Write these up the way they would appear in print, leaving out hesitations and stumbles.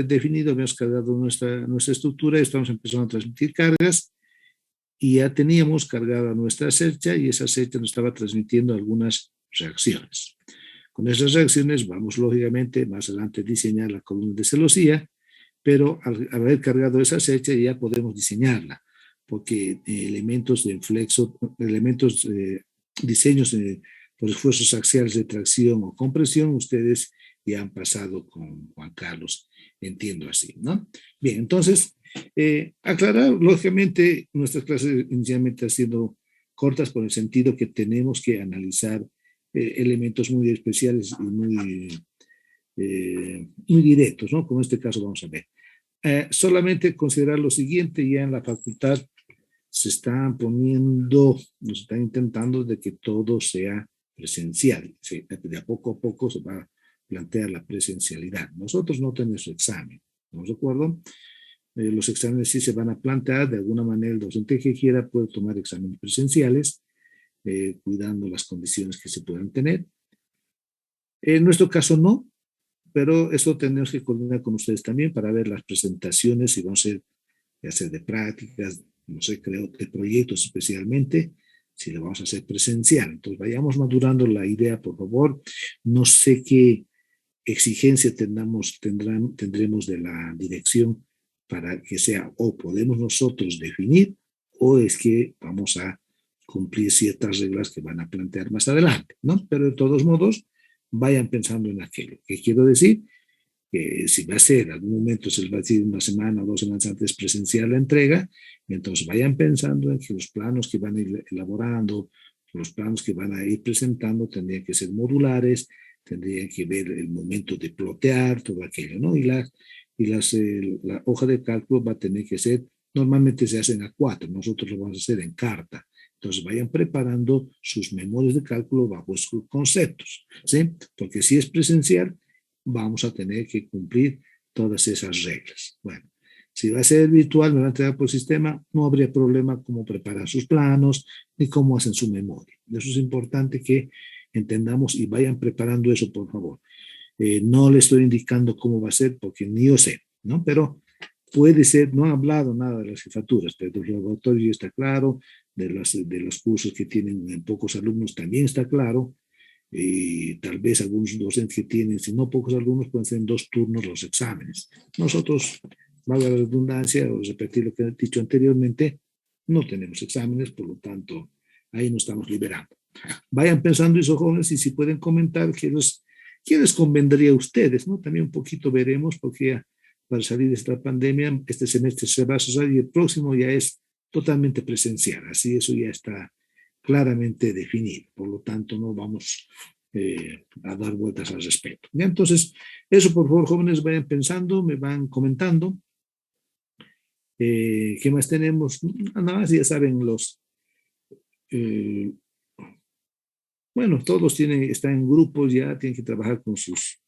definido, habíamos cargado nuestra estructura y estamos empezando a transmitir cargas y ya teníamos cargada nuestra cercha y esa cercha nos estaba transmitiendo algunas reacciones. Con esas reacciones vamos lógicamente más adelante a diseñar la columna de celosía, pero al haber cargado esa cercha ya podemos diseñarla, porque elementos de inflexo, diseños por esfuerzos axiales de tracción o compresión, ustedes ya han pasado con Juan Carlos, entiendo así, ¿no? Bien, entonces, aclarar, lógicamente, nuestras clases inicialmente han sido cortas por el sentido que tenemos que analizar elementos muy especiales y muy directos, ¿no? Como en este caso vamos a ver. Solamente considerar lo siguiente, ya en la facultad se están poniendo, nos están intentando de que todo sea presencial. Sí, de a poco se va a plantear la presencialidad. Nosotros no tenemos examen, ¿estamos de acuerdo? Los exámenes sí se van a plantear, de alguna manera el docente que quiera puede tomar exámenes presenciales, cuidando las condiciones que se puedan tener. En nuestro caso no, pero eso tenemos que coordinar con ustedes también para ver las presentaciones, si van a ser de prácticas, no sé, creo, de proyectos especialmente, si lo vamos a hacer presencial. Entonces vayamos madurando la idea, por favor. No sé qué exigencia tendremos de la dirección para que sea o podemos nosotros definir o es que vamos a cumplir ciertas reglas que van a plantear más adelante, ¿no? Pero de todos modos, vayan pensando en aquello. ¿Qué quiero decir? Que si va a ser, en algún momento se les va a decir una semana o 2 semanas antes presencial la entrega, entonces vayan pensando en que los planos que van a ir elaborando, los planos que van a ir presentando tendrían que ser modulares, tendrían que ver el momento de plotear, todo aquello, ¿no? La hoja de cálculo va a tener que ser, normalmente se hacen A4, nosotros lo vamos a hacer en carta. Entonces vayan preparando sus memorias de cálculo bajo sus conceptos, ¿sí? Porque si es presencial, vamos a tener que cumplir todas esas reglas. Bueno, si va a ser virtual, me va a entregar por sistema, no habría problema cómo preparar sus planos ni cómo hacen su memoria. Eso es importante que entendamos y vayan preparando eso, por favor. No le estoy indicando cómo va a ser porque ni yo sé, ¿no? Pero puede ser, no han hablado nada de las jefaturas, pero el laboratorio está claro, de los cursos que tienen pocos alumnos también está claro, y tal vez algunos docentes que tienen, si no pocos alumnos, pueden ser en 2 turnos los exámenes. Nosotros, valga la redundancia, o repetir lo que he dicho anteriormente, no tenemos exámenes, por lo tanto, ahí nos estamos liberando. Vayan pensando eso, jóvenes, y si pueden comentar qué les convendría a ustedes, ¿no? También un poquito veremos, porque ya para salir de esta pandemia, este semestre se va a cerrar y el próximo ya es totalmente presencial, así eso ya está claramente definido, por lo tanto no vamos a dar vueltas al respecto. ¿Ya? Entonces, eso por favor, jóvenes, vayan pensando, me van comentando. ¿Qué más tenemos? Nada más, ya saben, bueno, todos están en grupos, ya tienen que trabajar con sus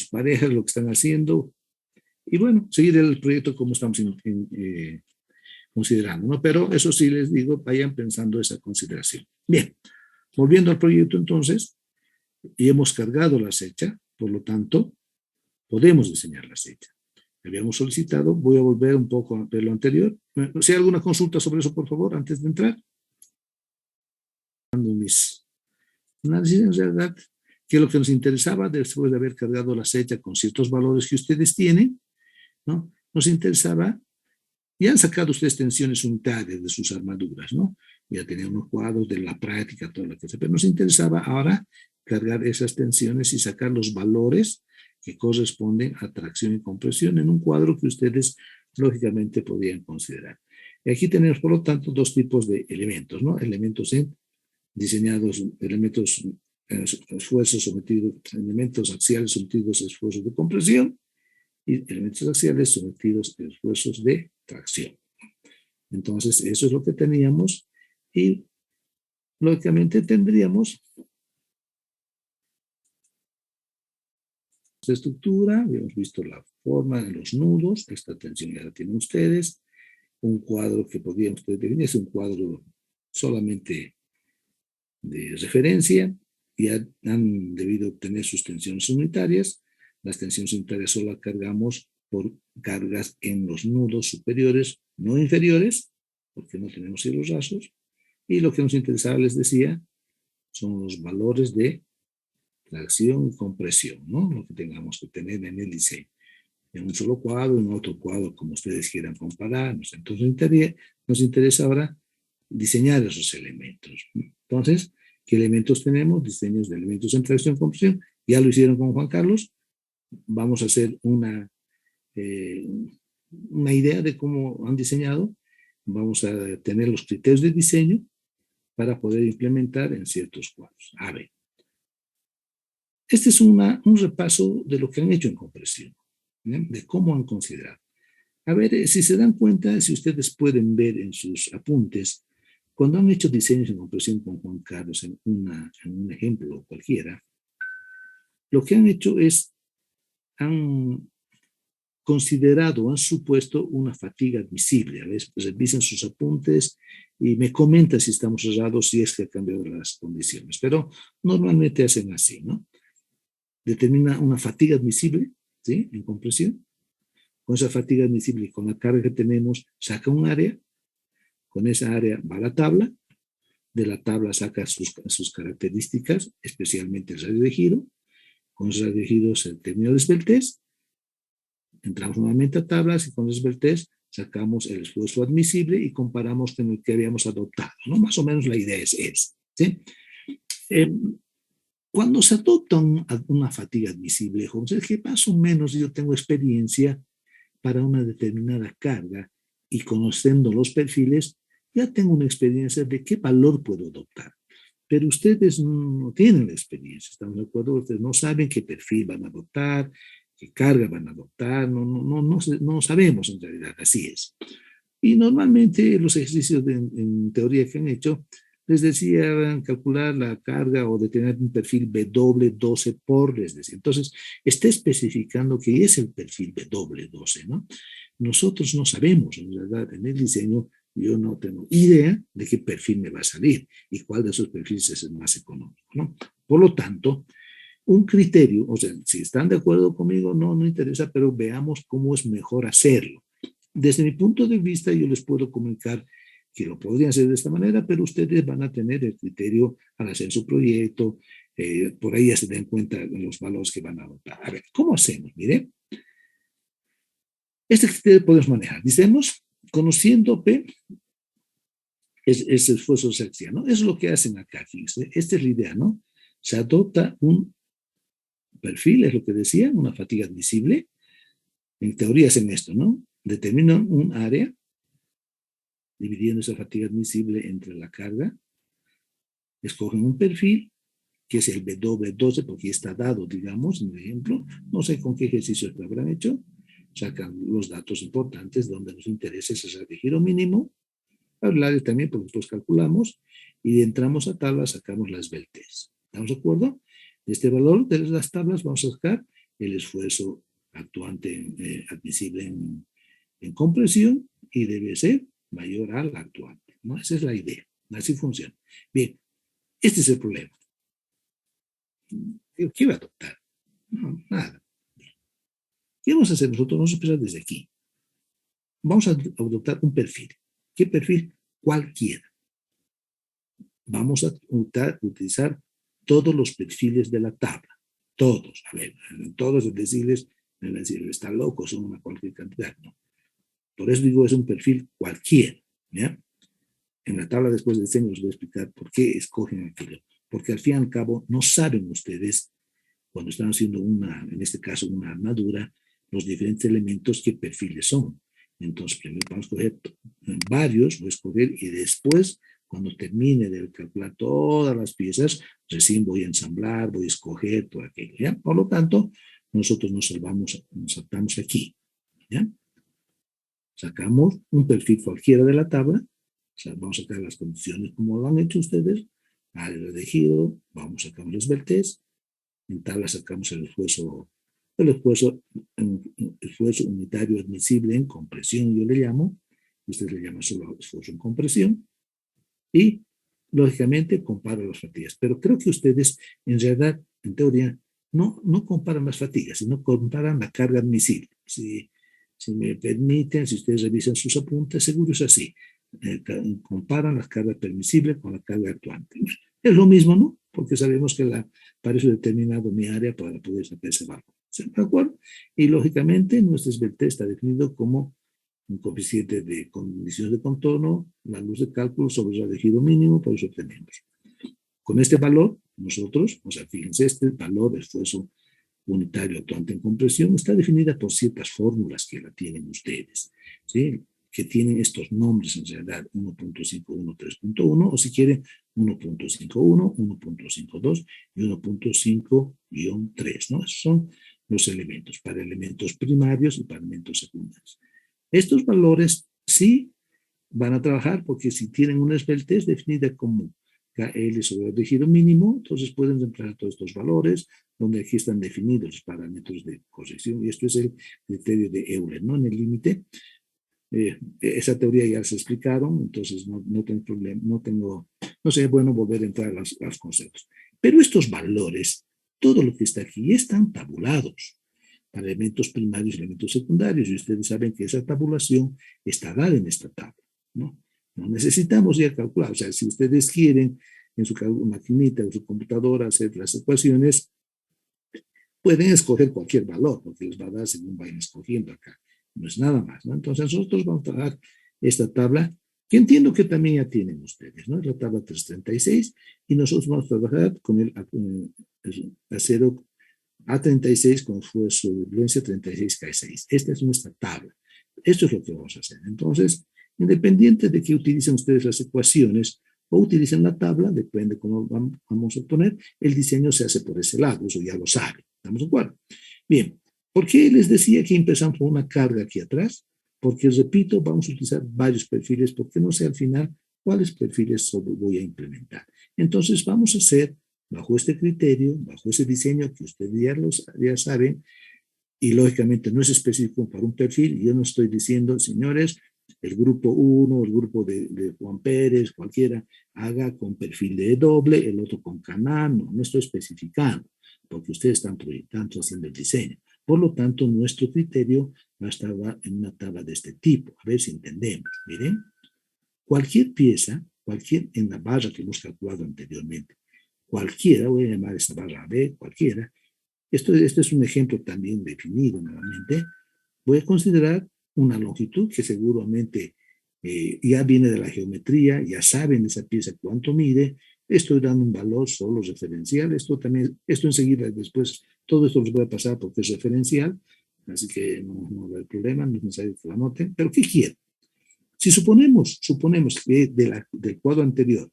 parejas, lo que están haciendo, y bueno, seguir el proyecto como estamos considerando, ¿no? Pero eso sí les digo, vayan pensando esa consideración. Bien, volviendo al proyecto entonces, y hemos cargado la fecha, por lo tanto, podemos diseñar la fecha. Habíamos solicitado, voy a volver un poco a ver lo anterior. Si hay alguna consulta sobre eso, por favor, antes de entrar. Mis análisis, en realidad, que es lo que nos interesaba después de haber cargado la fecha con ciertos valores que ustedes tienen, ¿no? Nos interesaba, ya han sacado ustedes tensiones unitarias de sus armaduras, ¿no? Ya tenían unos cuadros de la práctica, todo lo que sea, pero nos interesaba ahora cargar esas tensiones y sacar los valores que corresponden a tracción y compresión en un cuadro que ustedes lógicamente podrían considerar. Y aquí tenemos, por lo tanto, 2 tipos de elementos, ¿no? Elementos diseñados, esfuerzos sometidos, elementos axiales sometidos a esfuerzos de compresión y elementos axiales sometidos a esfuerzos de tracción. Entonces, eso es lo que teníamos y lógicamente tendríamos esta estructura, habíamos visto la forma de los nudos, esta tensión ya la tienen ustedes, un cuadro que podrían ustedes definir, es un cuadro solamente de referencia, ya han debido obtener sus tensiones unitarias, las tensiones unitarias solo las cargamos por cargas en los nudos superiores, no inferiores, porque no tenemos cielos rasos. Y lo que nos interesaba, les decía, son los valores de tracción y compresión, ¿no? Lo que tengamos que tener en el diseño. En un solo cuadro, en otro cuadro, como ustedes quieran compararnos. Entonces nos interesa ahora diseñar esos elementos. Entonces, ¿qué elementos tenemos? Diseños de elementos en tracción y compresión. Ya lo hicieron con Juan Carlos. Vamos a hacer una idea de cómo han diseñado. Vamos a tener los criterios de diseño para poder implementar en ciertos cuadros. A ver, este es un repaso de lo que han hecho en compresión, ¿sí? De cómo han considerado. A ver, si se dan cuenta, si ustedes pueden ver en sus apuntes, cuando han hecho diseños en compresión con Juan Carlos en un ejemplo cualquiera, lo que han hecho es, han considerado, han supuesto una fatiga admisible. A veces pues, revisan sus apuntes y me comentan si estamos errados, si es que ha cambiado las condiciones. Pero normalmente hacen así, ¿no? Determina una fatiga admisible, ¿sí? En compresión. Con esa fatiga admisible y con la carga que tenemos, saca un área. Con esa área va a la tabla. De la tabla saca sus características, especialmente el radio de giro. Con ese radio de giro se determina el esbeltez. Entramos nuevamente a tablas y con el esbeltez sacamos el esfuerzo admisible y comparamos con el que habíamos adoptado, ¿no? Más o menos la idea es, ¿sí? Cuando se adopta una fatiga admisible, José, que más o menos yo tengo experiencia para una determinada carga y conociendo los perfiles, ya tengo una experiencia de qué valor puedo adoptar. Pero ustedes no tienen la experiencia, ¿estamos de acuerdo? Ustedes no saben qué perfil van a adoptar, qué carga van a adoptar, no sabemos en realidad, así es. Y normalmente los ejercicios en teoría que han hecho, les decía calcular la carga o determinar un perfil W12 por, les decía. Entonces, está especificando que es el perfil W12, ¿no? Nosotros no sabemos, en realidad, en el diseño, yo no tengo idea de qué perfil me va a salir y cuál de esos perfiles es el más económico, ¿no? Por lo tanto, un criterio, o sea, si están de acuerdo conmigo, no interesa, pero veamos cómo es mejor hacerlo. Desde mi punto de vista, yo les puedo comunicar que lo podrían hacer de esta manera, pero ustedes van a tener el criterio al hacer su proyecto, por ahí ya se den cuenta de los valores que van a adoptar. A ver, ¿cómo hacemos? Miren, este criterio podemos manejar. Dicemos, conociendo P, es el esfuerzo sexual, ¿no? Es lo que hacen acá, fíjense. Esta es la idea, ¿no? Se adopta un perfil, es lo que decía, una fatiga admisible. En teoría hacen esto, ¿no? Determinan un área, dividiendo esa fatiga admisible entre la carga, escogen un perfil, que es el W12, porque está dado, digamos, en el ejemplo, no sé con qué ejercicios lo habrán hecho, sacan los datos importantes donde nos interesa ese radio de giro mínimo, hablar también, porque después calculamos, y entramos a tablas, sacamos la esbeltez. ¿Estamos de acuerdo? De este valor de las tablas vamos a sacar el esfuerzo actuante admisible en compresión y debe ser mayor al actuante, ¿no? Esa es la idea, así funciona. Bien, este es el problema. ¿Qué va a adoptar? No, nada. ¿Qué vamos a hacer nosotros? Vamos a empezar desde aquí. Vamos a adoptar un perfil. ¿Qué perfil? Cualquiera. Vamos a utilizar todos los perfiles de la tabla. Todos. A ver, todos los decirles, están locos, son una cualquier cantidad, ¿no? Por eso digo, es un perfil cualquiera, ¿ya? En la tabla después de diseño les voy a explicar por qué escogen aquello. Porque al fin y al cabo no saben ustedes, cuando están haciendo en este caso, una armadura, los diferentes elementos qué perfiles son. Entonces, primero vamos a escoger varios, voy a escoger y después, cuando termine de calcular todas las piezas, recién voy a ensamblar, voy a escoger todo aquello, ¿ya? Por lo tanto, nosotros nos saltamos aquí, ¿ya? Sacamos un perfil cualquiera de la tabla, o sea, vamos a sacar las condiciones como lo han hecho ustedes, área de giro, vamos a sacar el esbeltez, en tabla sacamos el esfuerzo unitario admisible en compresión, yo le llamo, ustedes le llaman solo esfuerzo en compresión, y lógicamente comparo las fatigas, pero creo que ustedes en realidad, en teoría, no comparan las fatigas, sino comparan la carga admisible. Si Si me permiten, si ustedes revisan sus apuntes, seguro es así. Comparan las cargas permisibles con la carga actuante. Es lo mismo, ¿no? Porque sabemos que para eso he determinado mi área para poder sacar ese valor. ¿De acuerdo? Y lógicamente nuestro SBT está definido como un coeficiente de condiciones de contorno, la luz de cálculo sobre el elegido mínimo, por eso tenemos. Con este valor, nosotros, o sea, fíjense, este valor de esfuerzo unitario actuante en compresión está definida por ciertas fórmulas que la tienen ustedes, ¿sí? Que tienen estos nombres en realidad 1.51, 3.1 o si quieren 1.51, 1.52 y 1.5-3, ¿no? Esos son los elementos para elementos primarios y para elementos secundarios. Estos valores sí van a trabajar porque si tienen una esbeltez definida como KL sobre el rígido mínimo, entonces pueden reemplazar todos estos valores, donde aquí están definidos los parámetros de corrección, y esto es el criterio de Euler, ¿no? En el límite, esa teoría ya se explicaron, entonces no tengo problema, no sería bueno volver a entrar a los conceptos. Pero estos valores, todo lo que está aquí, están tabulados para elementos primarios y elementos secundarios, y ustedes saben que esa tabulación está dada en esta tabla, ¿no? No necesitamos ya calcular, o sea, si ustedes quieren en su maquinita o su computadora hacer las ecuaciones, pueden escoger cualquier valor, porque les va a dar según vayan escogiendo acá. No es nada más, ¿no? Entonces nosotros vamos a trabajar esta tabla, que entiendo que también ya tienen ustedes, ¿no? Es la tabla 336, y nosotros vamos a trabajar con el acero A36 con esfuerzo de violencia 36K6. Esta es nuestra tabla. Esto es lo que vamos a hacer. Entonces, independiente de que utilicen ustedes las ecuaciones o utilicen la tabla, depende de cómo vamos a poner, el diseño se hace por ese lado, eso ya lo saben. ¿Estamos de acuerdo? Bien, ¿por qué les decía que empezamos con una carga aquí atrás? Porque, repito, vamos a utilizar varios perfiles, porque no sé al final cuáles perfiles voy a implementar. Entonces, vamos a hacer bajo este criterio, bajo ese diseño que ustedes ya saben, y lógicamente no es específico para un perfil. Yo no estoy diciendo, señores, el grupo 1, el grupo de Juan Pérez, cualquiera, haga con perfil de doble, el otro con canal, no estoy especificando, porque ustedes están proyectando, haciendo el diseño. Por lo tanto, nuestro criterio va a estar en una tabla de este tipo. A ver si entendemos. Miren, cualquier pieza, en la barra que hemos calculado anteriormente, cualquiera, voy a llamar esta barra B, cualquiera, este es un ejemplo también definido nuevamente, voy a considerar una longitud que seguramente ya viene de la geometría, ya saben esa pieza cuánto mide, estoy dando un valor solo referencial, esto enseguida después, todo esto les voy a pasar porque es referencial, así que no hay problema, no es necesario que lo anoten, pero ¿qué quiero? Si suponemos que del cuadro anterior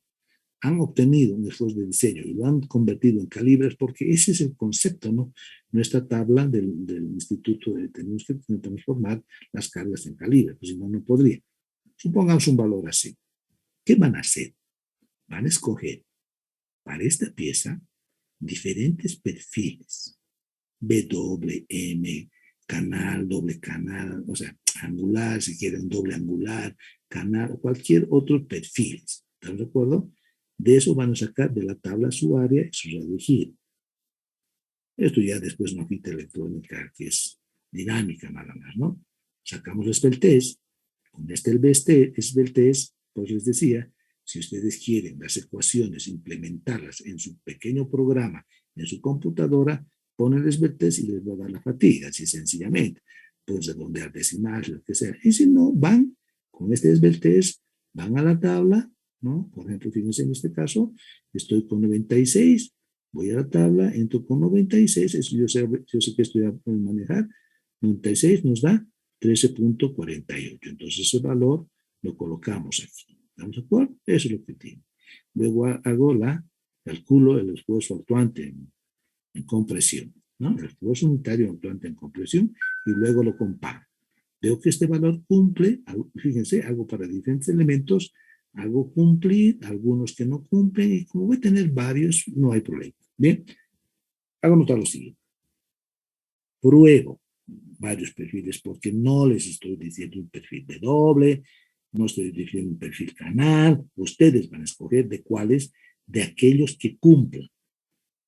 han obtenido un esfuerzo de diseño y lo han convertido en calibres, porque ese es el concepto, ¿no? Nuestra tabla del instituto, tenemos que transformar las cargas en calibres, pues si no, no podría. Supongamos un valor así. ¿Qué van a hacer? Van a escoger para esta pieza diferentes perfiles, BWM, canal, doble canal, o sea, angular, si quieren doble angular, canal, o cualquier otro perfil. ¿Están de acuerdo? De eso van a sacar de la tabla su área y su radio giro. Esto ya después una hojita electrónica que es dinámica nada más, ¿no? Sacamos la esbeltez. Con este esbeltez, pues les decía, si ustedes quieren las ecuaciones, implementarlas en su pequeño programa, en su computadora, ponen la esbeltez y les va a dar la fatiga, así sencillamente. Pueden redondear decimales, lo que sea. Y si no, van con este esbeltez, van a la tabla, ¿no? Por ejemplo, fíjense en este caso, estoy con 96, voy a la tabla, entro con 96, eso yo sé que esto ya puedo manejar, 96 nos da 13.48, entonces ese valor lo colocamos aquí, ¿estamos de acuerdo? Eso es lo que tiene. Luego calculo el esfuerzo actuante en compresión, ¿no? El esfuerzo unitario actuante en compresión, y luego lo comparo. Veo que este valor cumple, fíjense, hago para diferentes elementos, hago cumplir, algunos que no cumplen, y como voy a tener varios, no hay problema. Bien, hago notar lo siguiente. Pruebo varios perfiles porque no les estoy diciendo un perfil de doble, no estoy diciendo un perfil canal, ustedes van a escoger de cuáles, de aquellos que cumplen.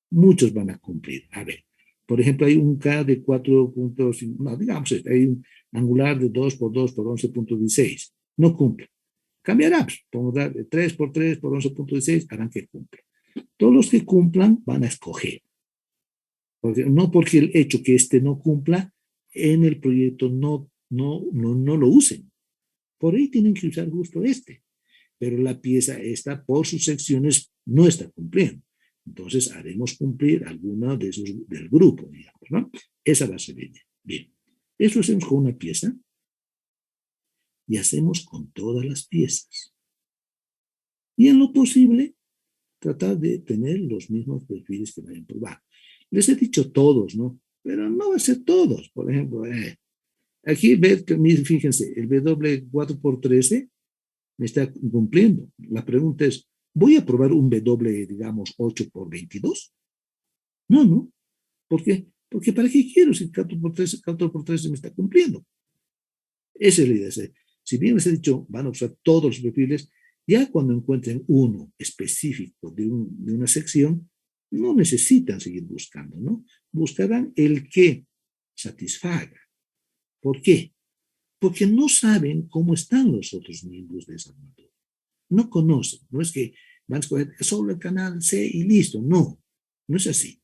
Muchos van a cumplir. A ver, Por ejemplo, hay un K de 4.5, no, digamos, hay un angular de 2 por 2 por 11.16. No cumple. Cambiará, pues, podemos dar 3 por 3 por 11.16, harán que cumpla. Todos los que cumplan van a escoger. No porque el hecho que este no cumpla, en el proyecto no lo usen. Por ahí tienen que usar justo este. Pero la pieza esta, por sus secciones, no está cumpliendo. Entonces, haremos cumplir alguna de esos del grupo, digamos, ¿no? Esa va a ser ella. Bien. Eso hacemos con una pieza y hacemos con todas las piezas. Y en lo posible, tratar de tener los mismos perfiles que vayan a probar. Les he dicho todos, ¿no? Pero no va a ser todos. Por ejemplo, aquí, fíjense, el W4x13 me está cumpliendo. La pregunta es, ¿voy a probar un W, digamos, 8x22? No. ¿Por qué? Porque ¿para qué quiero si 4x13 me está cumpliendo? Esa es la idea. Si bien les he dicho, van a usar todos los perfiles, ya cuando encuentren uno específico de una sección, no necesitan seguir buscando, ¿no? Buscarán el que satisfaga. ¿Por qué? Porque no saben cómo están los otros miembros de esa armadura. No conocen. No es que van a escoger solo el canal C y listo. No es así.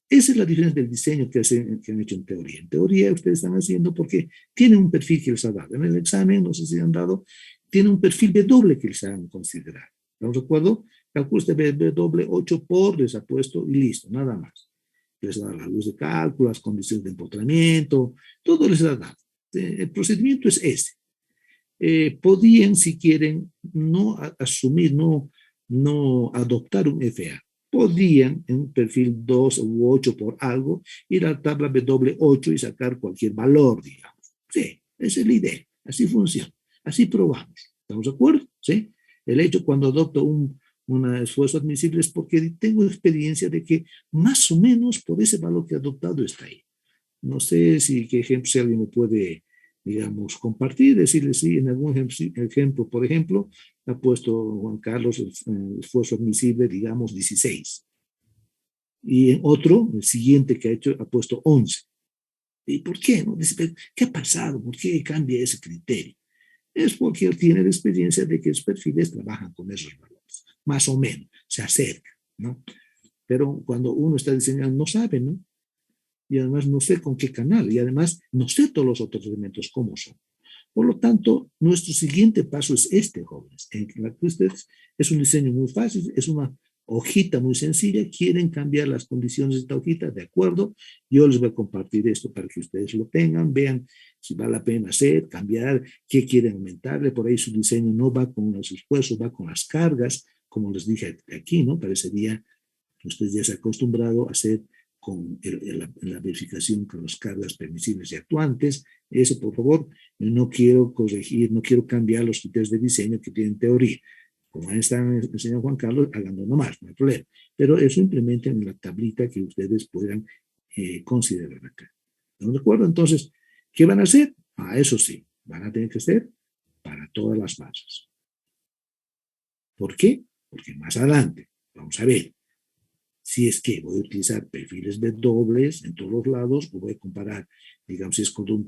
Esa es la diferencia del diseño que han hecho en teoría. En teoría ustedes están haciendo porque tienen un perfil que les ha dado. En el examen, no sé si han dado, tiene un perfil W que les han considerado. ¿No recuerdo? Calcula usted W 8 por, les ha puesto y listo, nada más. Les da la luz de cálculo, las condiciones de empotramiento, todo les ha dado. El procedimiento es ese. Podían, si quieren, no asumir, no adoptar un FA. Podían, en un perfil 2 u 8 por algo, ir a la tabla W8 y sacar cualquier valor, digamos. Sí, esa es la idea. Así funciona. Así probamos. ¿Estamos de acuerdo? Sí. El hecho cuando adopto un esfuerzo admisible es porque tengo experiencia de que más o menos por ese valor que he adoptado está ahí. No sé qué ejemplo, si alguien me puede, digamos, compartir, decirle sí, en algún ejemplo, por ejemplo, ha puesto Juan Carlos el esfuerzo admisible, digamos, 16. Y en otro, el siguiente que ha hecho, ha puesto 11. ¿Y por qué? No? Dice, ¿qué ha pasado? ¿Por qué cambia ese criterio? Es porque él tiene la experiencia de que los perfiles trabajan con esos valores, más o menos, se acercan, ¿no? Pero cuando uno está diseñando, no sabe, ¿no? Y además no sé con qué canal, y además no sé todos los otros elementos cómo son. Por lo tanto, nuestro siguiente paso es este, jóvenes. En la que ustedes, es un diseño muy fácil, es una hojita muy sencilla, quieren cambiar las condiciones de esta hojita, de acuerdo, yo les voy a compartir esto para que ustedes lo tengan, vean si vale la pena hacer, cambiar, qué quieren aumentarle, por ahí su diseño no va con los esfuerzos, va con las cargas, como les dije aquí, ¿no? Parecería que ustedes ya se han acostumbrado a hacer con la verificación con las cargas permisibles y actuantes. Eso, por favor, no quiero corregir, no quiero cambiar los criterios de diseño que tienen teoría. Como ahí está enseñando Juan Carlos, háganlo nomás, no hay problema. Pero eso implementen en la tablita que ustedes puedan considerar acá. ¿No de acuerdo? Entonces, ¿qué van a hacer? Eso sí, van a tener que hacer para todas las bases. ¿Por qué? Porque más adelante, vamos a ver, si es que voy a utilizar perfiles de dobles en todos los lados, o voy a comparar, digamos, si es un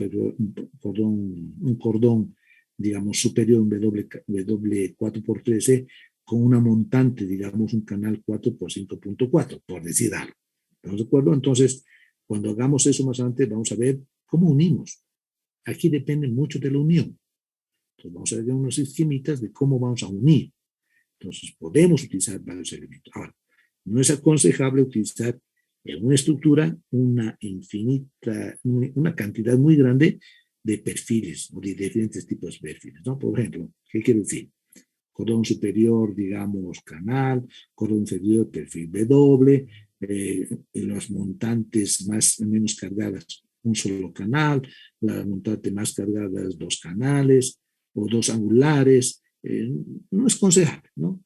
cordón, digamos, superior, un W 4x13, con una montante, digamos, un canal 4x5.4, por decir algo. ¿Estamos de acuerdo? Entonces, cuando hagamos eso más adelante, vamos a ver cómo unimos. Aquí depende mucho de la unión. Entonces, vamos a ver unos esquemitas de cómo vamos a unir. Entonces, podemos utilizar varios elementos. Ahora, no es aconsejable utilizar en una estructura una cantidad muy grande de perfiles o de diferentes tipos de perfiles, ¿no? Por ejemplo, ¿qué quiero decir? Cordón superior, digamos, canal, cordón inferior, perfil W, las montantes más o menos cargadas, un solo canal, la montante más cargadas, dos canales o dos angulares. No es aconsejable, ¿no?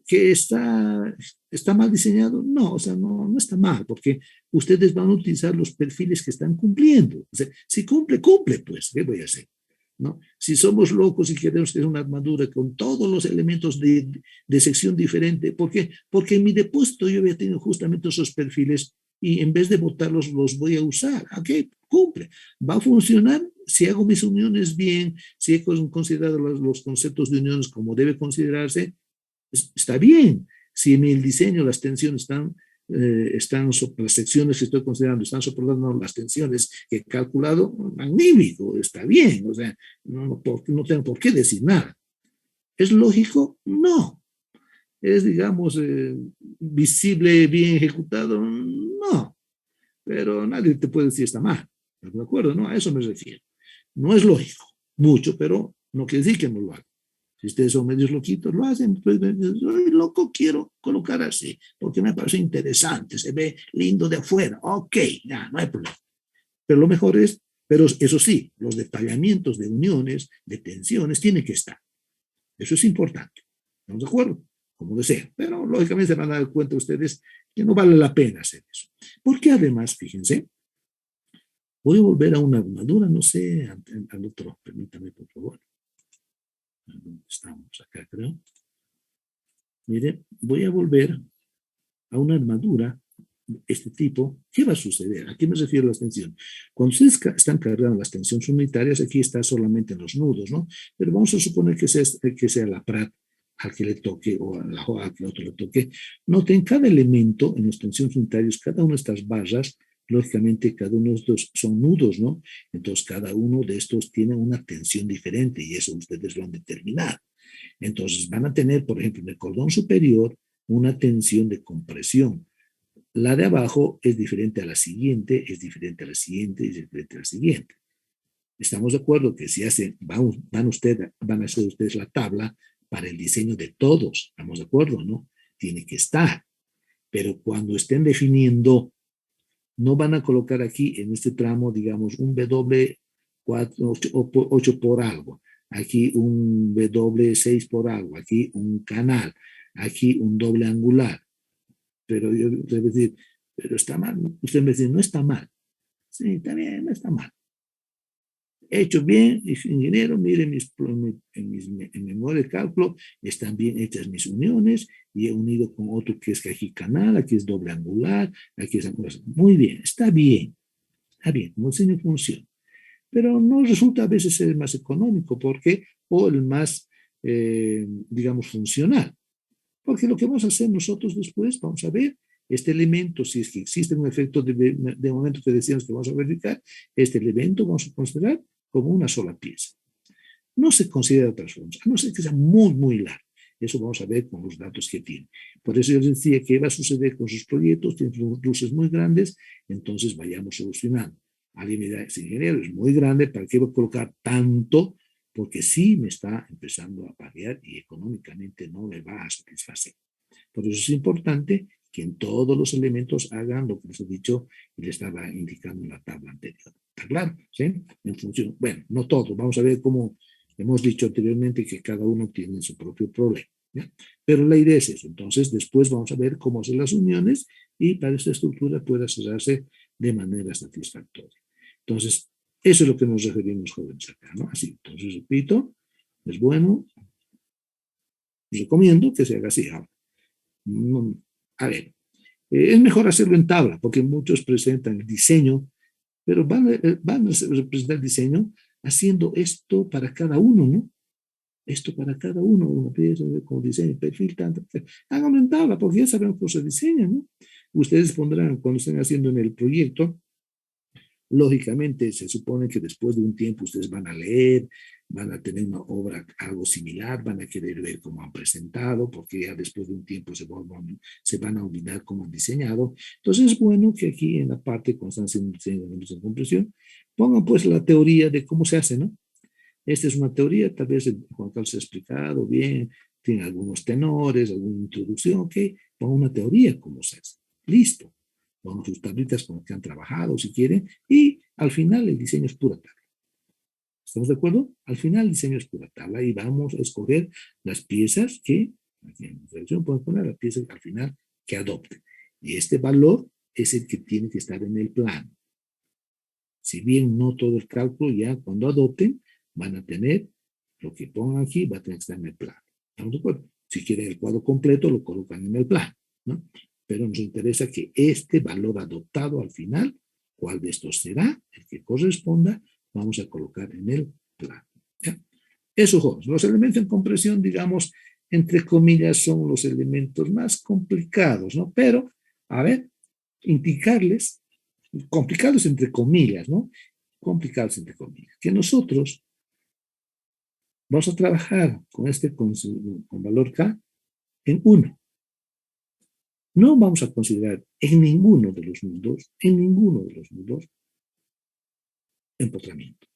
¿Que está mal diseñado? No, o sea, no está mal, porque ustedes van a utilizar los perfiles que están cumpliendo. O sea, si cumple, pues, ¿qué voy a hacer? ¿No? Si somos locos y queremos hacer una armadura con todos los elementos de sección diferente, ¿por qué? Porque en mi depósito yo había tenido justamente esos perfiles y en vez de botarlos, los voy a usar. Ok, cumple. Va a funcionar si hago mis uniones bien, si he considerado los conceptos de uniones como debe considerarse, está bien. Si en el diseño las tensiones las secciones que estoy considerando están soportando las tensiones que he calculado, magnífico, está bien. O sea, no tengo por qué decir nada. ¿Es lógico? No. ¿Es, digamos, visible, bien ejecutado? No. Pero nadie te puede decir está mal. ¿De acuerdo? No, a eso me refiero. No es lógico, mucho, pero no quiere decir que no lo hagan. Si ustedes son medios loquitos, lo hacen, pues, soy loco, quiero colocar así, porque me parece interesante, se ve lindo de afuera. Ok, ya, no hay problema. Pero lo mejor es, pero eso sí, los detallamientos de uniones, de tensiones, tienen que estar. Eso es importante. ¿Estamos de acuerdo? Como desea. Pero lógicamente se van a dar cuenta ustedes que no vale la pena hacer eso. Porque además, fíjense, voy a volver a una armadura, no sé, al otro, permítame por favor. ¿Dónde estamos? Acá creo. Mire, voy a volver a una armadura este tipo. ¿Qué va a suceder? ¿A qué me refiero a las tensiones? Cuando ustedes están cargando las tensiones unitarias, aquí está solamente en los nudos, ¿no? Pero vamos a suponer que sea la Prat al que le toque o a la JOA al que otro le toque. Noten, cada elemento en las tensiones unitarias, cada una de estas barras, lógicamente cada uno de estos son nudos, ¿no? Entonces cada uno de estos tiene una tensión diferente y eso ustedes lo han determinado. Entonces van a tener, por ejemplo, en el cordón superior, una tensión de compresión. La de abajo es diferente a la siguiente, es diferente a la siguiente, es diferente a la siguiente. Estamos de acuerdo que si van a hacer ustedes la tabla para el diseño de todos. Estamos de acuerdo, ¿no? Tiene que estar. Pero cuando estén definiendo, no van a colocar aquí en este tramo, digamos, un W 8 por algo, aquí un W6 por algo, aquí un canal, aquí un doble angular. Pero yo debo decir, pero está mal. Usted me dice, no está mal. Sí, está bien, no está mal. He hecho bien, ingeniero, mire en mi memoria de cálculo, están bien hechas mis uniones y he unido con otro que es que aquí canal, aquí es doble angular, aquí es angular. Muy bien, está bien, como diseño funciona. Pero no resulta a veces ser el más económico, porque o el más, digamos, funcional. Porque lo que vamos a hacer nosotros después, vamos a ver este elemento, si es que existe un efecto de momento que decíamos que vamos a verificar, este elemento vamos a considerar como una sola pieza. No se considera otras formas, a no ser que sea muy, muy largo. Eso vamos a ver con los datos que tiene. Por eso yo les decía que va a suceder con sus proyectos, tienen luces muy grandes, entonces vayamos solucionando. Alguien me dirá, ingeniero, es muy grande, ¿para qué voy a colocar tanto? Porque sí me está empezando a variar y económicamente no me va a satisfacer. Por eso es importante que en todos los elementos hagan lo que les he dicho y les estaba indicando en la tabla anterior. ¿Está claro? ¿Sí? En función, bueno, no todo, vamos a ver cómo hemos dicho anteriormente que cada uno tiene su propio problema. ¿Ya? Pero la idea es eso. Entonces, después vamos a ver cómo hacer las uniones y para esta estructura pueda cerrarse de manera satisfactoria. Entonces, eso es lo que nos referimos, jóvenes, acá, ¿no? Así, entonces, repito, es bueno, recomiendo que se haga así. Ahora, a ver, es mejor hacerlo en tabla, porque muchos presentan el diseño, pero van a representar el diseño haciendo esto para cada uno, ¿no? Esto para cada uno, una pieza con diseño, perfil, tanto. Háganlo en tabla, porque ya saben cómo se diseña, ¿no? Ustedes pondrán, cuando estén haciendo en el proyecto, lógicamente, se supone que después de un tiempo ustedes van a leer, van a tener una obra algo similar, van a querer ver cómo han presentado, porque ya después de un tiempo se van a olvidar cómo han diseñado. Entonces es bueno que aquí en la parte constancia en diseño de compresión pongan pues la teoría de cómo se hace, ¿no? Esta es una teoría, tal vez Juan Carlos se ha explicado bien, tiene algunos tenores, alguna introducción, ok, pongan una teoría cómo se hace. Listo. Con sus tablitas con las que han trabajado, si quieren, y al final el diseño es pura tabla. ¿Estamos de acuerdo? Al final el diseño es pura tabla y vamos a escoger las piezas que, aquí en la selección podemos poner las piezas al final que adopten. Y este valor es el que tiene que estar en el plano. Si bien no todo el cálculo, ya cuando adopten, van a tener lo que pongan aquí, va a tener que estar en el plano. ¿Estamos de acuerdo? Si quieren el cuadro completo, lo colocan en el plano, ¿no? pero nos interesa que este valor adoptado al final, cuál de estos será el que corresponda, vamos a colocar en el plano. ¿Ya? Esos jóvenes, los elementos en compresión, digamos, entre comillas, son los elementos más complicados, ¿no? Pero, a ver, indicarles, complicados entre comillas, ¿no? Complicados entre comillas, que nosotros vamos a trabajar con valor K en 1. No vamos a considerar en ninguno de los nudos, empotramiento.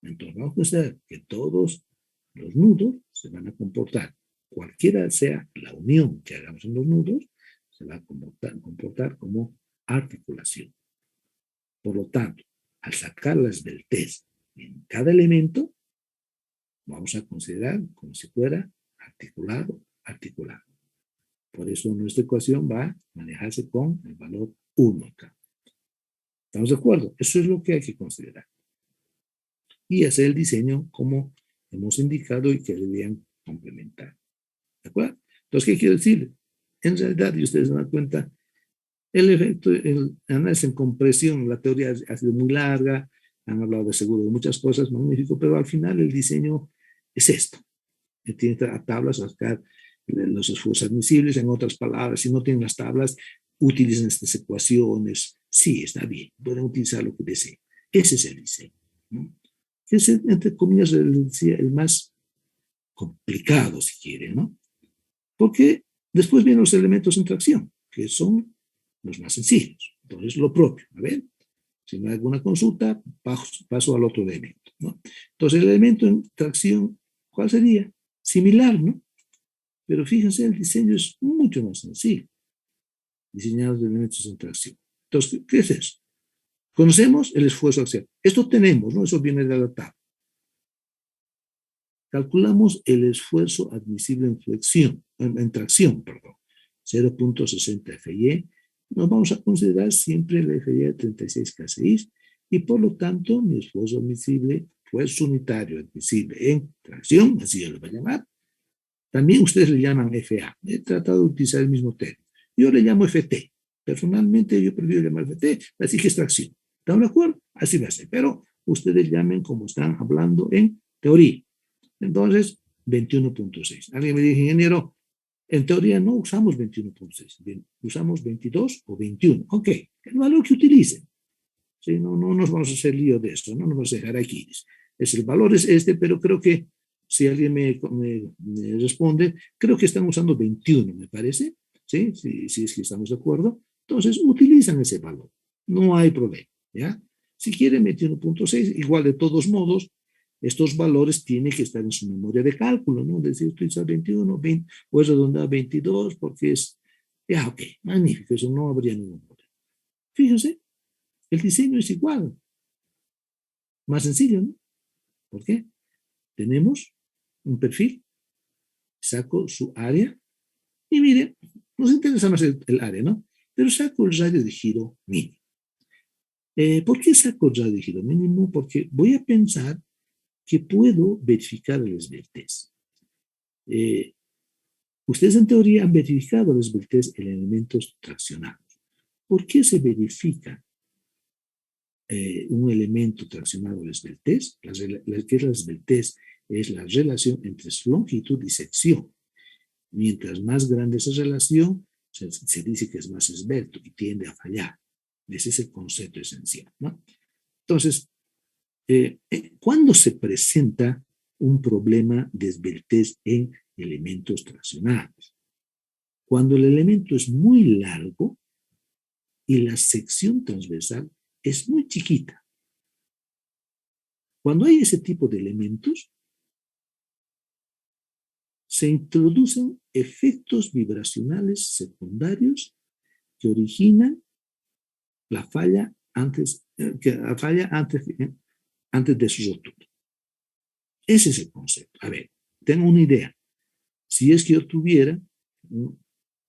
Entonces vamos a considerar que todos los nudos se van a comportar, cualquiera sea la unión que hagamos en los nudos, se va a comportar como articulación. Por lo tanto, al sacar la esbeltez en cada elemento, vamos a considerar como si fuera articulado. Por eso nuestra ecuación va a manejarse con el valor 1 acá. ¿Estamos de acuerdo? Eso es lo que hay que considerar. Y hacer el diseño como hemos indicado y que deberían complementar. ¿De acuerdo? Entonces, ¿qué quiero decir? En realidad, y ustedes se dan cuenta, el análisis en compresión, la teoría ha sido muy larga, han hablado de seguro de muchas cosas, magnífico, pero al final el diseño es esto. Tiene tablas a sacar los esfuerzos admisibles, en otras palabras, si no tienen las tablas, utilicen estas ecuaciones. Sí, está bien, pueden utilizar lo que deseen. Ese es el diseño, ¿no? Es, entre comillas, el más complicado, si quieren, ¿no? Porque después vienen los elementos en tracción, que son los más sencillos. Entonces, lo propio, a ver, si no hay alguna consulta, paso al otro elemento, ¿no? Entonces, el elemento en tracción, ¿cuál sería? Similar, ¿no? Pero fíjense, el diseño es mucho más sencillo. Diseñados de elementos en tracción. Entonces, ¿qué es eso? Conocemos el esfuerzo axial. Esto tenemos, ¿no? Eso viene de la tabla. Calculamos el esfuerzo admisible en flexión, en tracción, perdón, 0.60 FY. Nos vamos a considerar siempre el FY de 36 kCi y por lo tanto mi esfuerzo admisible, esfuerzo unitario admisible en tracción, así yo lo voy a llamar. También ustedes le llaman FA. He tratado de utilizar el mismo término. Yo le llamo FT. Personalmente yo prefiero llamar FT, así que es tracción. ¿Están de acuerdo? Así va a ser. Pero ustedes llamen como están hablando en teoría. Entonces, 21.6. Alguien me dice, ingeniero, en teoría no usamos 21.6. Usamos 22 o 21. Ok, el valor que utilicen. ¿Sí? No nos vamos a hacer lío de esto, no nos vamos a dejar aquí. El valor es este, pero creo que si alguien me responde, creo que están usando 21, me parece. ¿Sí? Si es que estamos de acuerdo. Entonces, utilizan ese valor. No hay problema. ¿Ya? Si quieren 21.6, igual de todos modos, estos valores tienen que estar en su memoria de cálculo, ¿no? Es decir, utilizar 21, 20, o es redondar 22, porque es, ya, ok, magnífico, eso no habría ningún problema. Fíjense, el diseño es igual, más sencillo, ¿no? ¿Por qué? Tenemos un perfil, saco su área, y miren, nos interesa más el área, ¿no? Pero saco el radio de giro mínimo. ¿Por qué saco el radio de giro mínimo? Porque voy a pensar que puedo verificar el esbeltez. Ustedes en teoría han verificado el esbeltez en elementos traccionados. ¿Por qué se verifica un elemento traccionado de esbeltez? ¿Qué es la esbeltez? Es la relación entre su longitud y sección. Mientras más grande esa relación, se dice que es más esbelto y tiende a fallar. Ese es el concepto esencial, ¿no? Entonces, ¿cuándo se presenta un problema de esbeltez en elementos traccionados? Cuando el elemento es muy largo y la sección transversal es muy chiquita. Cuando hay ese tipo de elementos, se introducen efectos vibracionales secundarios que originan la falla antes de su rotura. Ese es el concepto. A ver, tengo una idea. Si es que yo tuviera,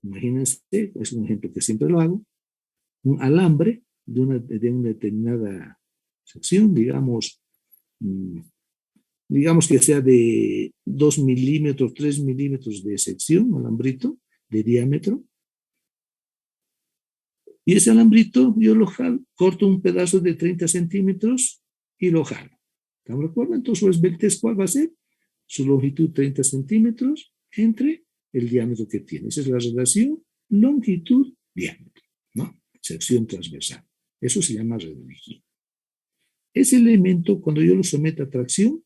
imagínense, es un ejemplo que siempre lo hago, un alambre de una determinada sección, digamos que sea de 2 milímetros, 3 milímetros de sección, alambrito de diámetro, Y ese alambrito yo lo jalo, corto un pedazo de 30 centímetros y lo jalo. ¿Estamos de acuerdo? Entonces su esbeltez, ¿cuál va a ser? Su longitud 30 centímetros entre el diámetro que tiene. Esa es la relación longitud-diámetro, ¿no? Sección transversal. Eso se llama red rígida. Ese elemento, cuando yo lo someto a tracción,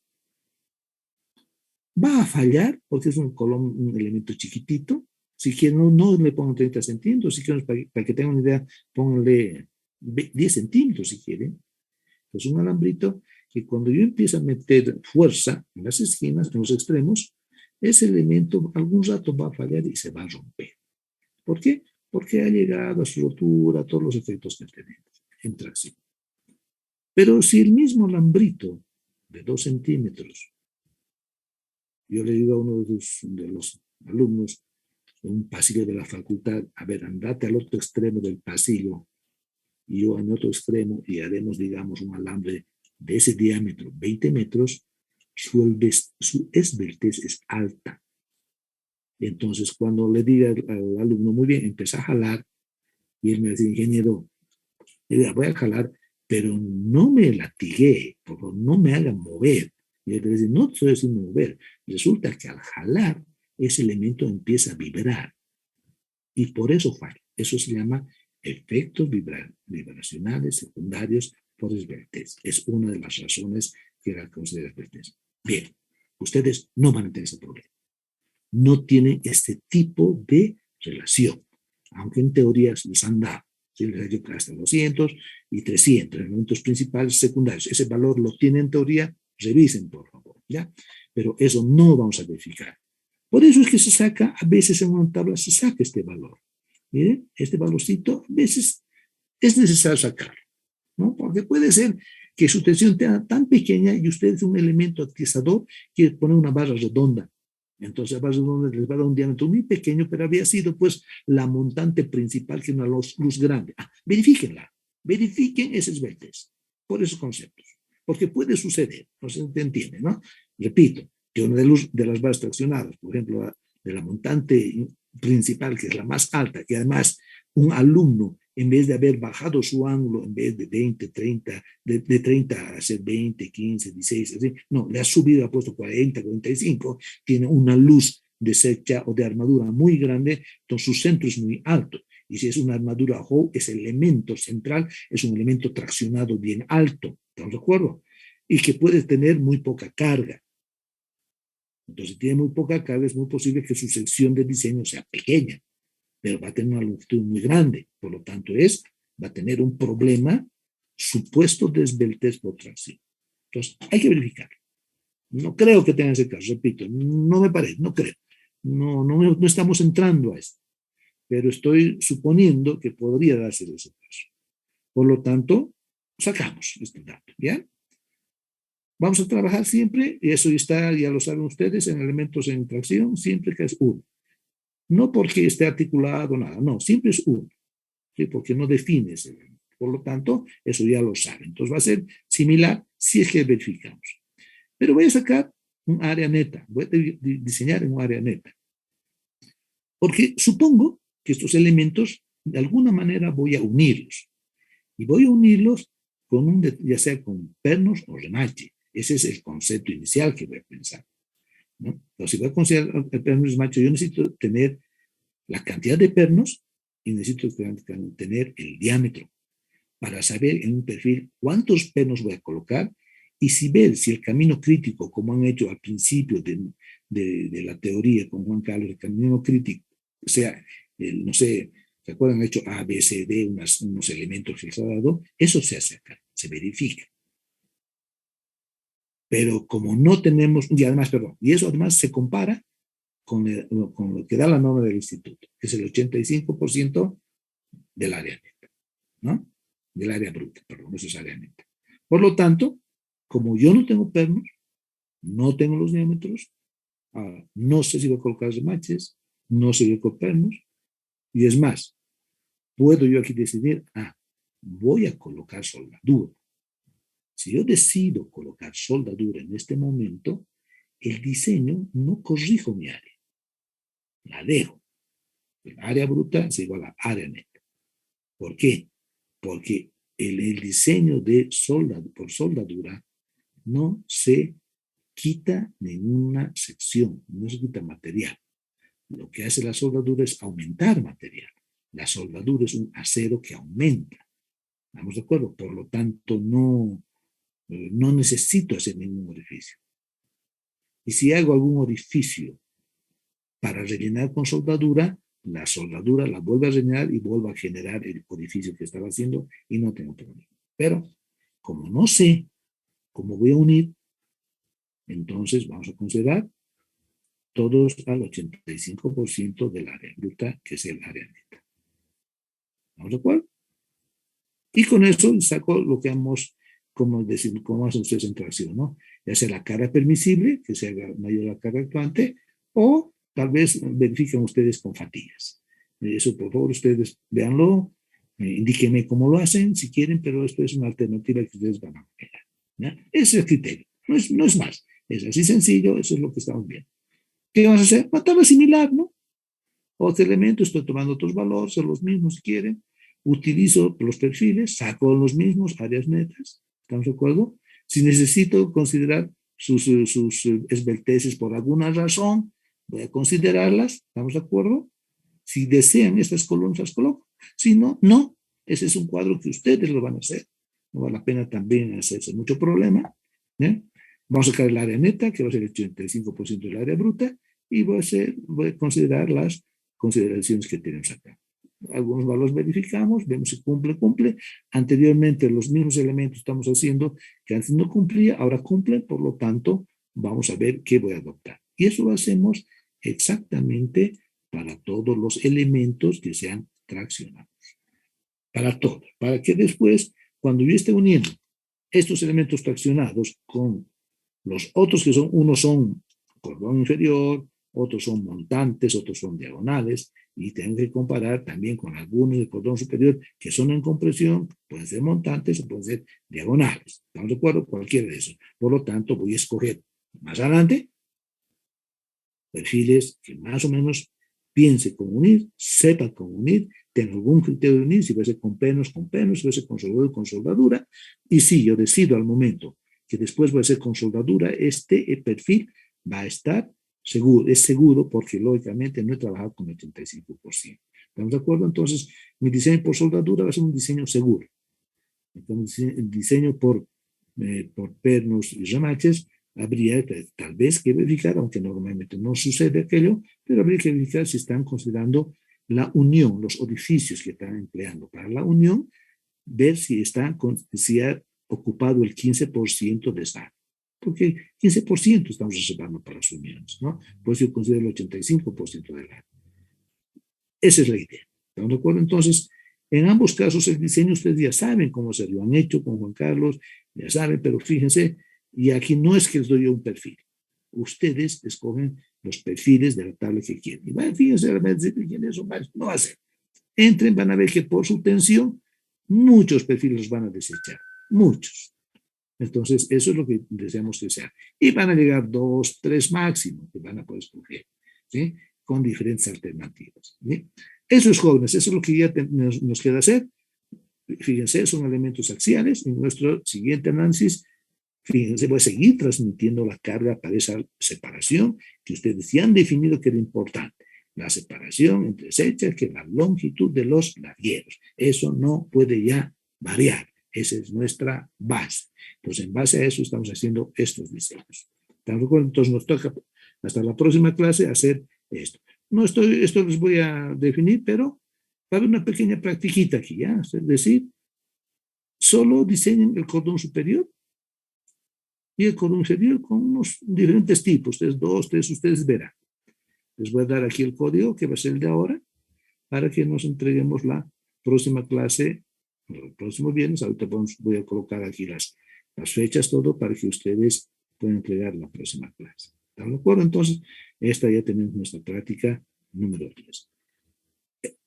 va a fallar porque es un elemento chiquitito. Si quieren, no le pongan 30 centímetros. Si quieren, para que tengan una idea, pónganle 10 centímetros si quieren. Es un alambrito que cuando yo empiezo a meter fuerza en las esquinas, en los extremos, ese elemento algún rato va a fallar y se va a romper. ¿Por qué? Porque ha llegado a su rotura, todos los efectos que tenemos en tracción. Pero si el mismo alambrito de 2 centímetros, yo le digo a uno de los alumnos en un pasillo de la facultad, a ver, andate al otro extremo del pasillo y yo en otro extremo y haremos, digamos, un alambre de ese diámetro, 20 metros, su esbeltez es alta. Entonces, cuando le diga al alumno, muy bien, empieza a jalar, y él me dice, ingeniero, voy a jalar, pero no me latigué, por favor, no me haga mover. Y él le dice, no te estoy haciendo mover. Resulta que al jalar, ese elemento empieza a vibrar. Y por eso falla. Eso se llama efectos vibracionales secundarios por esbeltez. Es una de las razones que la considera esbeltez. Bien, ustedes no van a tener ese problema. No tienen este tipo de relación, aunque en teoría les han dado. ¿Sí? Les ha dicho hasta 200 y 300 elementos principales secundarios. Ese valor lo tienen en teoría, revisen por favor, ¿ya? Pero eso no vamos a verificar. Por eso es que se saca, a veces en una tabla se saca este valor. Miren, este valorcito a veces es necesario sacarlo, ¿no? Porque puede ser que su tensión sea tan pequeña y usted es un elemento atizador, quiere poner una barra redonda. Entonces, la barra redonda les va a dar un diámetro muy pequeño, pero había sido pues la montante principal, que es una luz grande. Verifíquenla, verifiquen ese esbeltez por esos conceptos, porque puede suceder, no se entiende, ¿no? Repito, que una de las barras traccionadas, por ejemplo, de la montante principal, que es la más alta, y además un alumno, en vez de haber bajado su ángulo, en vez de 20, 30, de 30 a ser 20, 15, 16, así, no, le ha subido, ha puesto 40, 45, tiene una luz de secha o de armadura muy grande, entonces su centro es muy alto. Y si es una armadura Howe, ese elemento central es un elemento traccionado bien alto, ¿estamos de acuerdo? Y que puede tener muy poca carga. Entonces, si tiene muy poca carga, es muy posible que su sección de diseño sea pequeña, pero va a tener una longitud muy grande. Por lo tanto, va a tener un problema supuesto de esbeltez por tracción. Entonces, hay que verificar. No creo que tenga ese caso, repito, no me parece, no creo. No estamos entrando a esto, pero estoy suponiendo que podría darse ese caso. Por lo tanto, sacamos este dato, ¿ya? Vamos a trabajar siempre, y eso está, ya lo saben ustedes, en elementos en tracción, siempre que es 1. No porque esté articulado, nada, no, siempre es 1, ¿sí? Porque no define ese elemento. Por lo tanto, eso ya lo saben. Entonces va a ser similar si es que verificamos. Pero voy a sacar un área neta, voy a diseñar en un área neta. Porque supongo que estos elementos, de alguna manera, voy a unirlos. Y voy a unirlos con ya sea con pernos o remache. Ese es el concepto inicial que voy a pensar, ¿no? Entonces, si voy a considerar el perno y remache, yo necesito tener la cantidad de pernos y necesito tener el diámetro para saber en un perfil cuántos pernos voy a colocar y ver si el camino crítico, como han hecho al principio de la teoría con Juan Carlos, el camino crítico, o sea, no sé, ¿se acuerdan? Han hecho A, B, C, D, unos elementos que se ha dado, eso se hace acá, se verifica. Pero como no tenemos, y además, perdón, y eso además se compara con lo que da la norma del instituto, que es el 85% del área neta, ¿no? Del área bruta, perdón, eso es área neta. Por lo tanto, como yo no tengo pernos, no tengo los diámetros, no sé si voy a colocar remaches, no sé si voy a colocar pernos, y es más, puedo yo aquí decidir, voy a colocar soldadura. Si yo decido colocar soldadura en este momento, el diseño no corrijo mi área, la dejo. El área bruta es igual a área neta. ¿Por qué? Porque el diseño por soldadura no se quita ninguna sección, no se quita material. Lo que hace la soldadura es aumentar material. La soldadura es un acero que aumenta. ¿Estamos de acuerdo? Por lo tanto, no necesito hacer ningún orificio. Y si hago algún orificio para rellenar con soldadura, la soldadura la vuelve a rellenar y vuelve a generar el orificio que estaba haciendo y no tengo problema. Pero como no sé cómo voy a unir, entonces vamos a considerar todos al 85% del área bruta, que es el área neta. ¿Estamos de acuerdo? Y con eso saco lo que hemos, como hacen ustedes en tracción, ¿no? Ya sea la carga permisible, que sea mayor la carga actuante, o tal vez verifiquen ustedes con fatigas. Eso, por favor, ustedes véanlo, indíquenme cómo lo hacen, si quieren, pero esto es una alternativa que ustedes van a ver. ¿Ya? Ese es el criterio, no es más. Es así sencillo, eso es lo que estamos viendo. ¿Qué vamos a hacer? Matarla similar, ¿no? Otro elemento, estoy tomando otros valores, son los mismos si quieren, utilizo los perfiles, saco los mismos, áreas netas, ¿estamos de acuerdo? Si necesito considerar sus esbelteces por alguna razón, voy a considerarlas, ¿estamos de acuerdo? Si desean estas columnas, las coloco. Si no, no. Ese es un cuadro que ustedes lo van a hacer. No vale la pena también hacerse mucho problema. ¿Eh? Vamos a sacar el área neta, que va a ser el 85% del área bruta, y voy a considerar las consideraciones que tenemos acá. Algunos valores verificamos, vemos si cumple. Anteriormente los mismos elementos estamos haciendo que antes no cumplía, ahora cumplen, por lo tanto, vamos a ver qué voy a adoptar. Y eso lo hacemos exactamente para todos los elementos que sean traccionados. Para todos. Para que después, cuando yo esté uniendo estos elementos traccionados con los otros que son, unos son cordón inferior, otros son montantes, otros son diagonales, y tengo que comparar también con algunos de cordón superior que son en compresión, pueden ser montantes o pueden ser diagonales. ¿Estamos de acuerdo? Cualquiera de esos. Por lo tanto, voy a escoger más adelante perfiles que más o menos piense cómo unir, sepa cómo unir, tenga algún criterio de unir, si va a ser con penos, si va a ser con soldadura, con soldadura, y si yo decido al momento que después va a ser con soldadura, este perfil va a estar seguro, es seguro porque lógicamente no he trabajado con el 85%. ¿Estamos de acuerdo? Entonces, mi diseño por soldadura va a ser un diseño seguro. Entonces, el diseño por pernos y remaches habría tal vez que verificar, aunque normalmente no sucede aquello, pero habría que verificar si están considerando la unión, los orificios que están empleando para la unión, ver si ha ocupado el 15% de esa. Porque 15% estamos reservando para las uniones, ¿no? Pues yo considero el 85% del área. Esa es la idea. ¿Estamos de acuerdo? Entonces, en ambos casos el diseño ustedes ya saben cómo se lo han hecho con Juan Carlos, ya saben, pero fíjense, y aquí no es que les doy un perfil. Ustedes escogen los perfiles de la tabla que quieren. Y bueno, fíjense, no va a ser. Entren, van a ver que por su tensión, muchos perfiles los van a desechar. Muchos. Entonces, eso es lo que deseamos que sea. Y van a llegar 2, 3 máximo que van a poder escoger, ¿sí? Con diferentes alternativas. ¿Sí? Eso es jóvenes, eso es lo que ya nos queda hacer. Fíjense, son elementos axiales. En nuestro siguiente análisis, fíjense, voy a seguir transmitiendo la carga para esa separación que ustedes ya han definido que era importante. La separación entre hechas, que es la longitud de los largueros. Eso no puede ya variar. Esa es nuestra base. Entonces, en base a eso estamos haciendo estos diseños. Entonces, nos toca hasta la próxima clase hacer esto. Esto les voy a definir, pero va a haber una pequeña practiquita aquí, ¿ya? Es decir, solo diseñen el cordón superior y el cordón inferior con unos diferentes tipos. Ustedes 2, 3, ustedes verán. Les voy a dar aquí el código, que va a ser el de ahora, para que nos entreguemos la próxima clase, el próximo viernes. Ahorita voy a colocar aquí las fechas, todo, para que ustedes puedan entregar la próxima clase. ¿Están de acuerdo? Entonces, esta ya tenemos nuestra práctica número 10.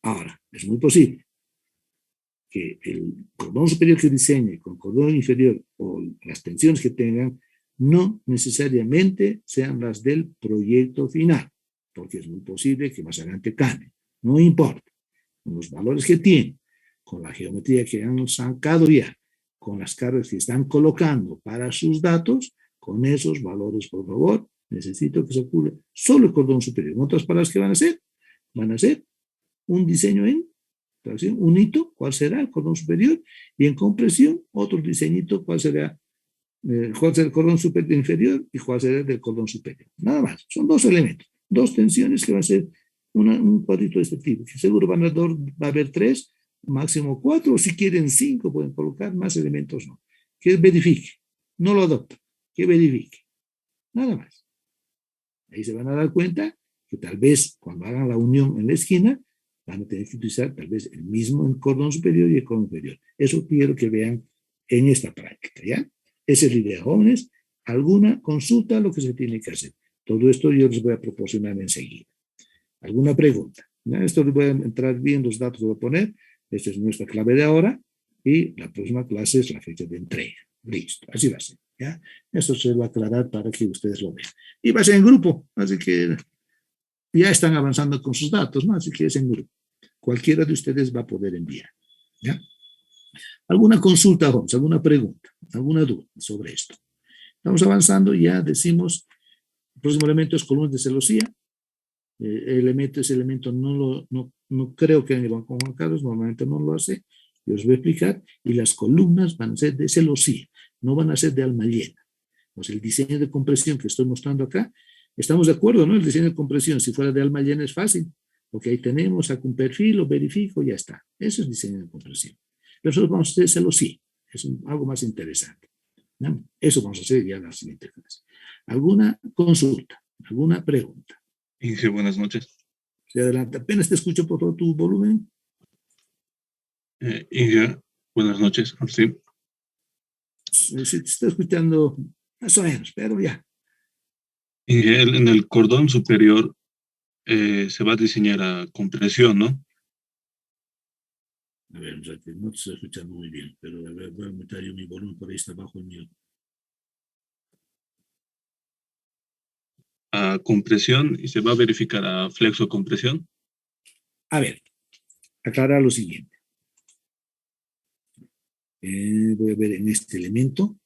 Ahora, es muy posible que el cordón superior que diseñe con cordón inferior o las tensiones que tengan no necesariamente sean las del proyecto final, porque es muy posible que más adelante cambie. No importa. Con los valores que tiene, con la geometría que han sacado ya, con las cargas que están colocando para sus datos, con esos valores, por favor, necesito que se ocupe solo el cordón superior. En otras palabras, ¿qué van a hacer? Van a hacer un diseño en tracción, un hito, ¿cuál será el cordón superior? Y en compresión, otro diseñito, ¿cuál será el cordón inferior y cuál será el del cordón superior? Nada más, son dos elementos, dos tensiones que va a ser un cuadrito de este tipo, que seguro va a haber tres, máximo cuatro, o si quieren cinco, pueden colocar más elementos, no. Que verifique, no lo adopte, que verifique, nada más. Ahí se van a dar cuenta que tal vez cuando hagan la unión en la esquina, van a tener que utilizar tal vez el mismo cordón superior y el cordón inferior. Eso quiero que vean en esta práctica, ¿ya? Esa es la idea, jóvenes. ¿Alguna consulta lo que se tiene que hacer? Todo esto yo les voy a proporcionar enseguida. ¿Alguna pregunta? ¿Ya? Esto les voy a entrar bien, los datos que voy a poner. Esta es nuestra clave de ahora y la próxima clase es la fecha de entrega. Listo, así va a ser, ¿ya? Esto se va a aclarar para que ustedes lo vean. Y va a ser en grupo, así que ya están avanzando con sus datos, ¿no? Así que es en grupo. Cualquiera de ustedes va a poder enviar, ¿ya? ¿Alguna consulta, Holmes? ¿Alguna pregunta? ¿Alguna duda sobre esto? Estamos avanzando, ya decimos, el próximo elemento es columnas de celosía. Ese elemento no creo que hagan con Juan Carlos, normalmente no lo hace. Yo os voy a explicar. Y las columnas van a ser de celosía, no van a ser de alma llena. Pues el diseño de compresión que estoy mostrando acá, estamos de acuerdo, ¿no? El diseño de compresión, si fuera de alma llena es fácil. Ok, ahí tenemos, saco un perfil, lo verifico, ya está. Eso es diseño de compresión. Pero nosotros vamos a hacer celosía, es algo más interesante, ¿no? Eso vamos a hacer ya en la siguiente clase. ¿Alguna consulta? ¿Alguna pregunta? Inge, buenas noches. Se adelanta. Apenas te escucho por todo tu volumen. Inge, buenas noches. Sí. Sí, te estoy escuchando más o menos, pero ya. Inge, en el cordón superior se va a diseñar a compresión, ¿no? A ver, o sea, que no te estoy escuchando muy bien, pero a ver, voy a aumentar yo mi volumen, por ahí está bajo el mío. A compresión y se va a verificar a flexocompresión. A ver, aclarar lo siguiente. Voy a ver en este elemento.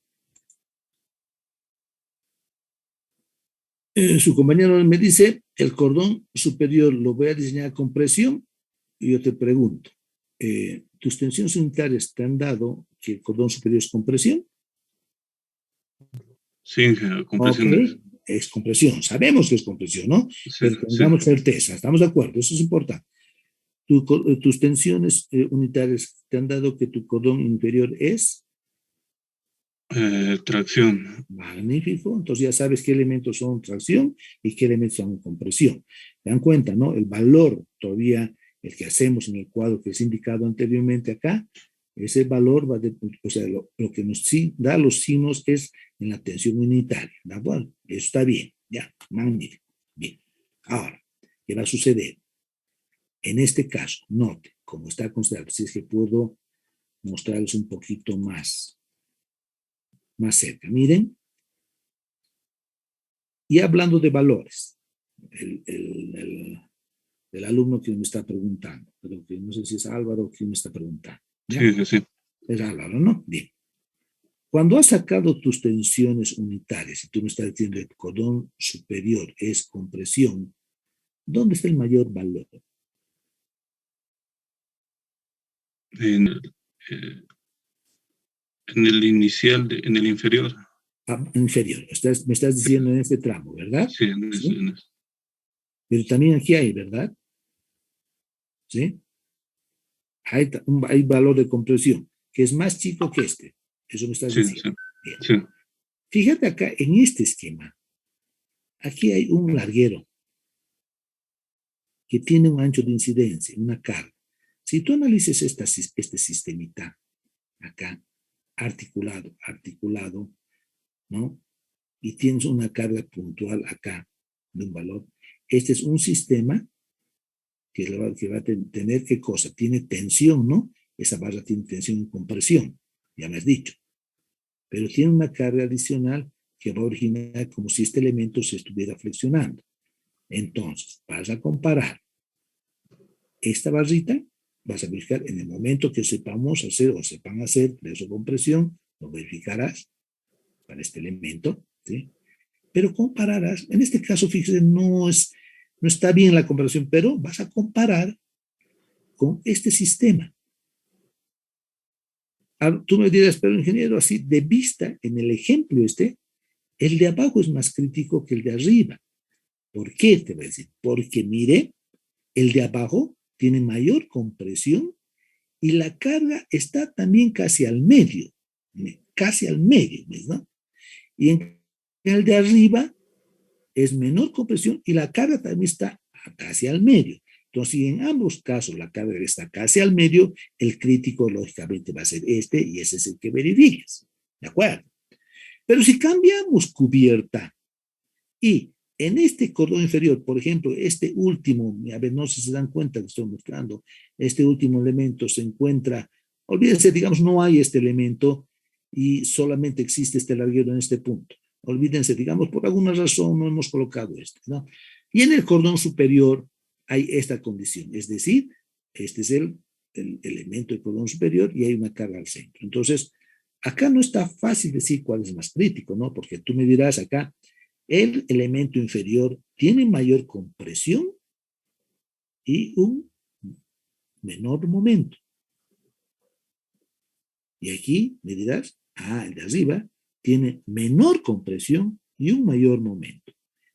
Su compañero me dice, el cordón superior lo voy a diseñar con presión, y yo te pregunto, ¿tus tensiones unitarias te han dado que el cordón superior es compresión? Sí, Inge, compresión Ok, es. es compresión, sabemos que es compresión, ¿no? Sí, Pero sí. tengamos certeza, estamos de acuerdo, eso es importante. Tus tensiones unitarias te han dado que tu cordón inferior es Tracción. magnífico, entonces ya sabes qué elementos son tracción y qué elementos son compresión. ¿Te dan cuenta, no? El valor todavía, el que hacemos en el cuadro que es indicado anteriormente acá, ese valor va de, o sea, lo que nos da los signos es en la tensión unitaria, ¿de acuerdo? Eso está bien, ya, magnífico. Bien. Ahora, ¿qué va a suceder? En este caso, note, como está considerado, si es que puedo mostrarles un poquito más cerca. Miren, y hablando de valores, el alumno que me está preguntando, pero que no sé si es Álvaro o quién me está preguntando. ¿Ya? Sí, sí, sí. Es Álvaro, ¿no? Bien. Cuando has sacado tus tensiones unitarias y tú me estás diciendo que el cordón superior es compresión, ¿dónde está el mayor valor? En el inicial, en el inferior. Inferior. Me estás diciendo en este tramo, ¿verdad? Sí, ¿Sí? Pero también aquí hay, ¿verdad? ¿Sí? Hay valor de compresión que es más chico que este. Eso me estás sí, diciendo. sí, Bien. sí. Fíjate acá, en este esquema, aquí hay un larguero que tiene un ancho de incidencia, una carga. Si tú analices este sistemita acá, articulado, ¿no? Y tienes una carga puntual acá de un valor, este es un sistema que va a tener qué cosa, tiene tensión, ¿no? Esa barra tiene tensión y compresión, ya me has dicho, pero tiene una carga adicional que va a originar como si este elemento se estuviera flexionando. Entonces, vas a comparar esta barrita vas a verificar en el momento que sepamos hacer o sepan hacer preso compresión, lo verificarás para este elemento, ¿sí? Pero compararás, en este caso, fíjese, no está bien la comparación, pero vas a comparar con este sistema. Tú me dirás, pero ingeniero, así de vista, en el ejemplo el de abajo es más crítico que el de arriba. ¿Por qué? Te voy a decir, porque mire, el de abajo tiene mayor compresión y la carga está también casi al medio, ¿no? Y en el de arriba es menor compresión y la carga también está casi al medio. Entonces, si en ambos casos la carga está casi al medio, el crítico lógicamente va a ser este y ese es el que verifiques. ¿De acuerdo? Pero si cambiamos cubierta y en este cordón inferior, por ejemplo, este último, a ver, no sé si se dan cuenta que estoy mostrando, este último elemento se encuentra, olvídense, digamos, no hay este elemento y solamente existe este larguero en este punto. Olvídense, digamos, por alguna razón no hemos colocado este, ¿no? Y en el cordón superior hay esta condición, es decir, este es el elemento del cordón superior y hay una carga al centro. Entonces, acá no está fácil decir cuál es más crítico, ¿no? Porque tú me dirás acá, el elemento inferior tiene mayor compresión y un menor momento. Y aquí me dirás, el de arriba tiene menor compresión y un mayor momento.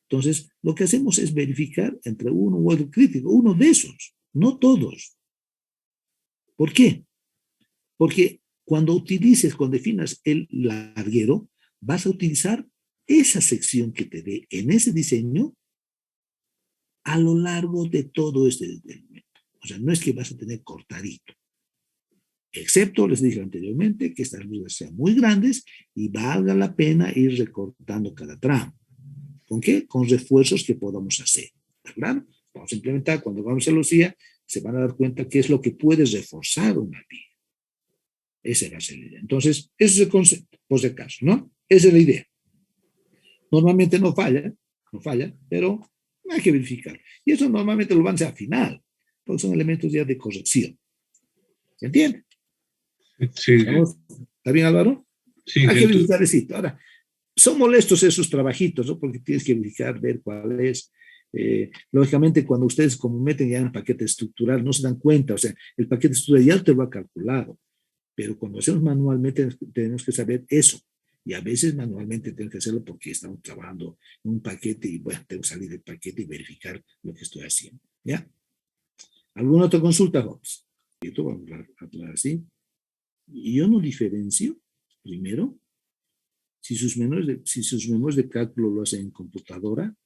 Entonces, lo que hacemos es verificar entre uno u otro crítico, uno de esos, no todos. ¿Por qué? Porque cuando definas el larguero, vas a utilizar esa sección que te dé en ese diseño a lo largo de todo este elemento. O sea, no es que vas a tener cortadito. Excepto, les dije anteriormente, que estas luces sean muy grandes y valga la pena ir recortando cada tramo. ¿Con qué? Con refuerzos que podamos hacer. ¿Verdad? Vamos a implementar, cuando vamos a celosía, se van a dar cuenta qué es lo que puede reforzar una viga. Esa va a ser la idea. Entonces, ese es el concepto, por si acaso, ¿no? Esa es la idea. Normalmente no falla, pero hay que verificar. Y eso normalmente lo van a hacer al final, porque son elementos ya de corrección. ¿Se entiende? Sí. ¿Está bien, Álvaro? Sí, hay que verificar esto. Ahora, son molestos esos trabajitos, ¿no? Porque tienes que verificar, ver cuál es. Lógicamente, cuando ustedes como meten ya en el paquete estructural, no se dan cuenta, o sea, el paquete estructural ya te lo ha calculado, pero cuando hacemos manualmente tenemos que saber eso. Y a veces manualmente tengo que hacerlo porque estamos trabajando en un paquete y bueno, tengo que salir del paquete y verificar lo que estoy haciendo. ¿Ya? ¿Alguna otra consulta, Hobbes? Esto vamos a hablar así. Y yo no diferencio, primero, si sus menús de cálculo lo hacen en computadora,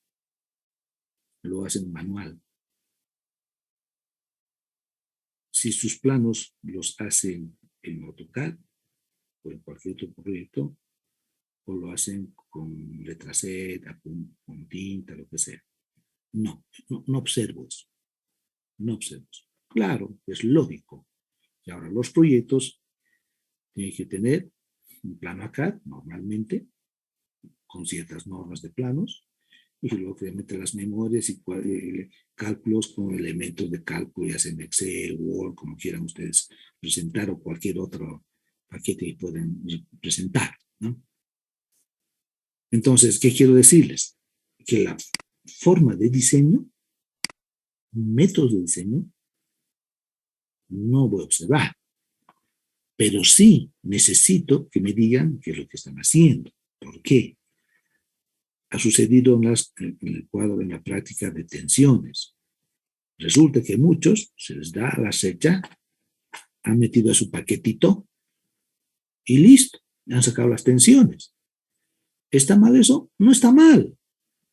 lo hacen manual. Si sus planos los hacen en AutoCAD o en cualquier otro proyecto, o lo hacen con letra Z, con tinta, lo que sea. No observo eso. No observo eso. Claro, es lógico. Y ahora los proyectos tienen que tener un plano ACAD normalmente, con ciertas normas de planos, y luego obviamente las memorias y cálculos con elementos de cálculo, ya sea en Excel, Word, como quieran ustedes presentar, o cualquier otro paquete que pueden presentar, ¿no? Entonces, ¿qué quiero decirles? Que la forma de diseño, métodos de diseño, no voy a observar, pero sí necesito que me digan qué es lo que están haciendo. ¿Por qué? Ha sucedido en el cuadro, en la práctica de tensiones. Resulta que muchos se les da a la secha, han metido a su paquetito y listo, han sacado las tensiones. ¿Está mal eso? No está mal.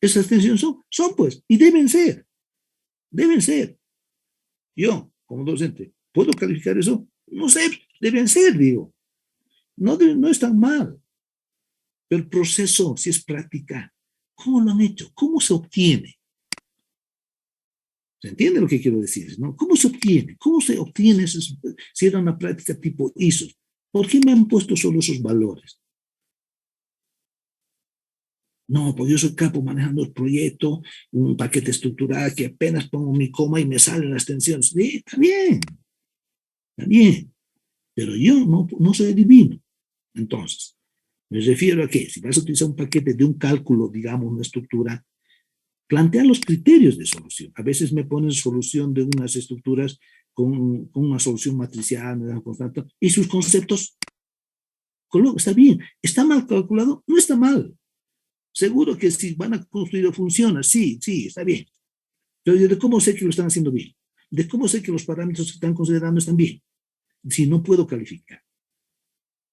Esas tensiones son pues, y deben ser. Deben ser. Yo, como docente, ¿puedo calificar eso? No sé, deben ser, digo. No es tan mal. Pero el proceso, si es práctica, ¿cómo lo han hecho? ¿Cómo se obtiene? ¿Se entiende lo que quiero decir? ¿No? ¿Cómo se obtiene? ¿Cómo se obtiene si era una práctica tipo ISO? ¿Por qué me han puesto solo esos valores? No, pues yo soy capo manejando el proyecto, un paquete estructural que apenas pongo mi coma y me salen las tensiones. Sí, está bien. Está bien, pero yo no soy divino. Entonces, me refiero a que si vas a utilizar un paquete de un cálculo, digamos, una estructura, plantea los criterios de solución. A veces me ponen solución de unas estructuras con una solución matricial, y sus conceptos, está bien. ¿Está mal calculado? No está mal. Seguro que si van a construir funciona, sí, está bien. Pero ¿de cómo sé que lo están haciendo bien? ¿De cómo sé que los parámetros que están considerando están bien? Si no puedo calificar.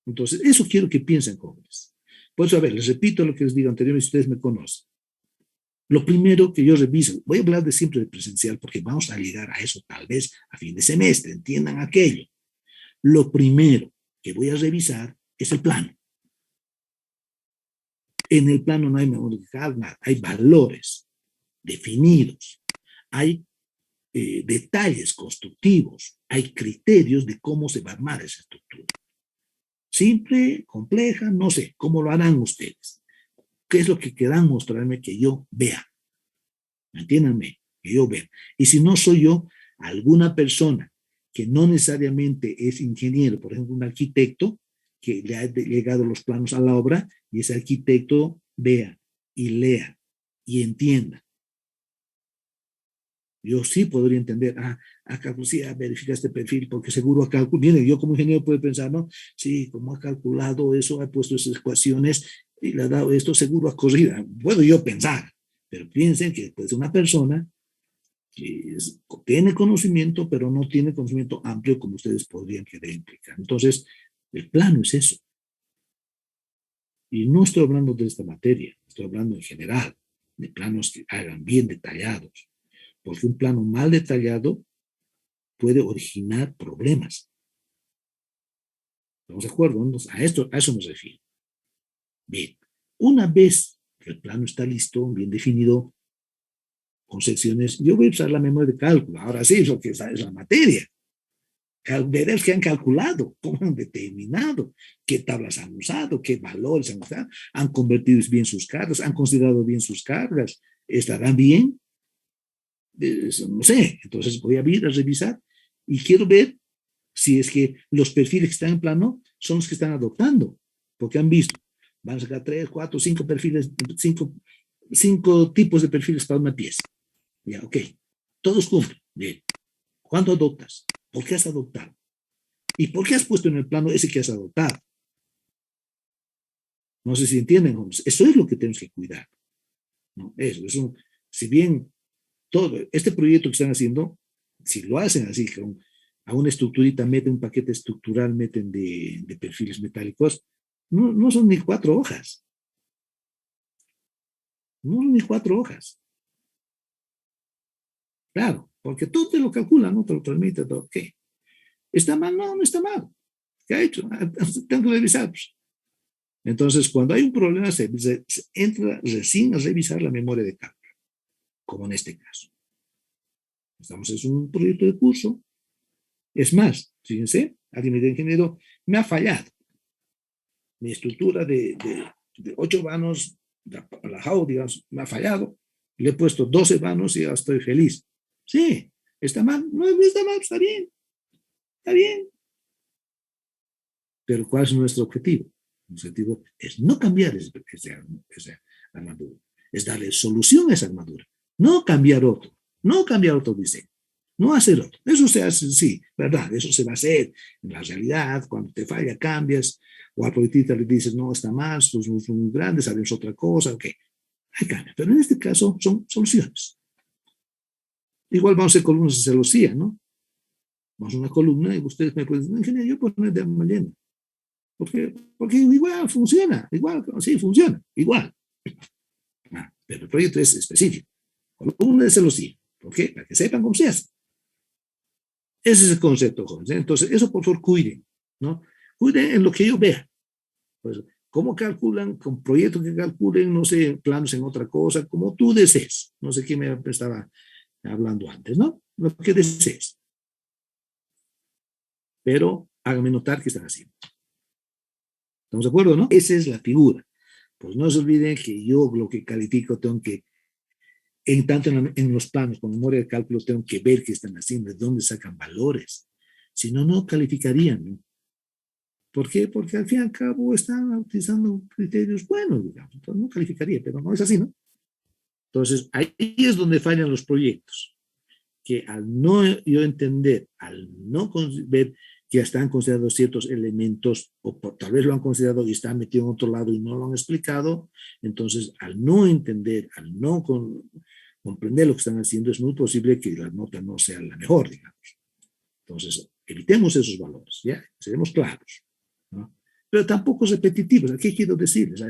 Entonces, eso quiero que piensen, jóvenes. Por eso, a ver, les repito lo que les digo anteriormente, si ustedes me conocen. Lo primero que yo reviso, voy a hablar de siempre de presencial, porque vamos a llegar a eso tal vez a fin de semestre, entiendan aquello. Lo primero que voy a revisar es el plano. En el plano no hay nada, hay valores definidos, hay detalles constructivos, hay criterios de cómo se va a armar esa estructura. Simple, compleja, no sé, ¿cómo lo harán ustedes? ¿Qué es lo que quieran mostrarme que yo vea? Entiéndanme, que yo vea. Y si no soy yo, alguna persona que no necesariamente es ingeniero, por ejemplo, un arquitecto que le ha llegado los planos a la obra y ese arquitecto vea y lea y entienda. Yo sí podría entender, sí, verifica este perfil, porque seguro ha calculado, miren, yo como ingeniero puedo pensar, ¿no? Sí, como ha calculado eso, ha puesto esas ecuaciones y le ha dado esto, seguro ha corrido. Puedo yo pensar, pero piensen que puede ser una persona que tiene conocimiento, pero no tiene conocimiento amplio como ustedes podrían querer implicar. Entonces, el plano es eso. Y no estoy hablando de esta materia, estoy hablando en general, de planos que hagan bien detallados, porque un plano mal detallado puede originar problemas. ¿Estamos de acuerdo? A eso me refiero. Bien, una vez que el plano está listo, bien definido, con secciones, yo voy a usar la memoria de cálculo. Ahora sí, eso que es la materia. Verás que han calculado, cómo han determinado, qué tablas han usado, qué valores han usado, han convertido bien sus cargas, han considerado bien sus cargas, estarán bien, no sé. Entonces voy a ir a revisar y quiero ver si es que los perfiles que están en plano son los que están adoptando, porque han visto, van a sacar 3, 4, 5 perfiles, 5 tipos de perfiles para una pieza. Ya, ok, todos cumplen. Bien. ¿Cuándo adoptas? ¿Por qué has adoptado? ¿Y por qué has puesto en el plano ese que has adoptado? No sé si entienden, hombres. Eso es lo que tenemos que cuidar. ¿No? Eso, si bien todo este proyecto que están haciendo, si lo hacen así, a una estructurita meten un paquete estructural, meten de perfiles metálicos, no son ni 4 hojas. No son ni 4 hojas. Claro, porque todo te lo calcula, no te lo transmite todo. ¿Qué? ¿Está mal? No está mal. ¿Qué ha hecho? Tengo que revisar. Pues. Entonces, cuando hay un problema, se entra recién a revisar la memoria de cálculo, como en este caso. Es un proyecto de curso. Es más, fíjense, alguien me dice, ingeniero, me ha fallado. Mi estructura de 8 vanos, la JAO, digamos, me ha fallado. Le he puesto 12 vanos y ya estoy feliz. Sí, ¿está mal? No está mal, está bien. Está bien. Pero ¿cuál es nuestro objetivo? Nuestro objetivo es no cambiar esa armadura, es darle solución a esa armadura, no cambiar otro diseño, no hacer otro. Eso se hace, sí, ¿verdad? Eso se va a hacer en la realidad, cuando te falla cambias, o al proyectista le dices, no, está mal, estos son muy grandes, haremos otra cosa, ok, hay cambio. Pero en este caso son soluciones. Igual vamos a hacer columnas de celosía, ¿no? Vamos a una columna y ustedes me pueden decir, ingeniero, yo puedo poner de alma llena. Porque igual funciona, igual, sí, funciona, igual. Pero el proyecto es específico. Columna de celosía. ¿Por qué? Para que sepan cómo se hace. Ese es el concepto, jóvenes. Entonces, eso por favor cuiden, ¿no? Cuiden en lo que yo vea. Pues, ¿cómo calculan? Con proyectos que calculen, no sé, planos en otra cosa, como tú desees. No sé quién me estaba hablando antes, ¿no? Lo que desees. Pero háganme notar que están haciendo. ¿Estamos de acuerdo, no? Esa es la figura. Pues no se olviden que yo lo que califico tengo que, tanto en los planos como memoria de cálculo, tengo que ver qué están haciendo, de dónde sacan valores. Si no, no calificarían, ¿no? ¿Por qué? Porque al fin y al cabo están utilizando criterios buenos, digamos. Entonces no calificaría, pero no es así, ¿no? Entonces, ahí es donde fallan los proyectos, que al no yo entender, al no ver que están considerados ciertos elementos, o tal vez lo han considerado y están metido en otro lado y no lo han explicado, entonces al no entender, al no comprender lo que están haciendo, es muy posible que la nota no sea la mejor, digamos. Entonces, evitemos esos valores, ¿ya? Seremos claros, ¿no? Pero tampoco repetitivos. ¿Qué quiero decirles?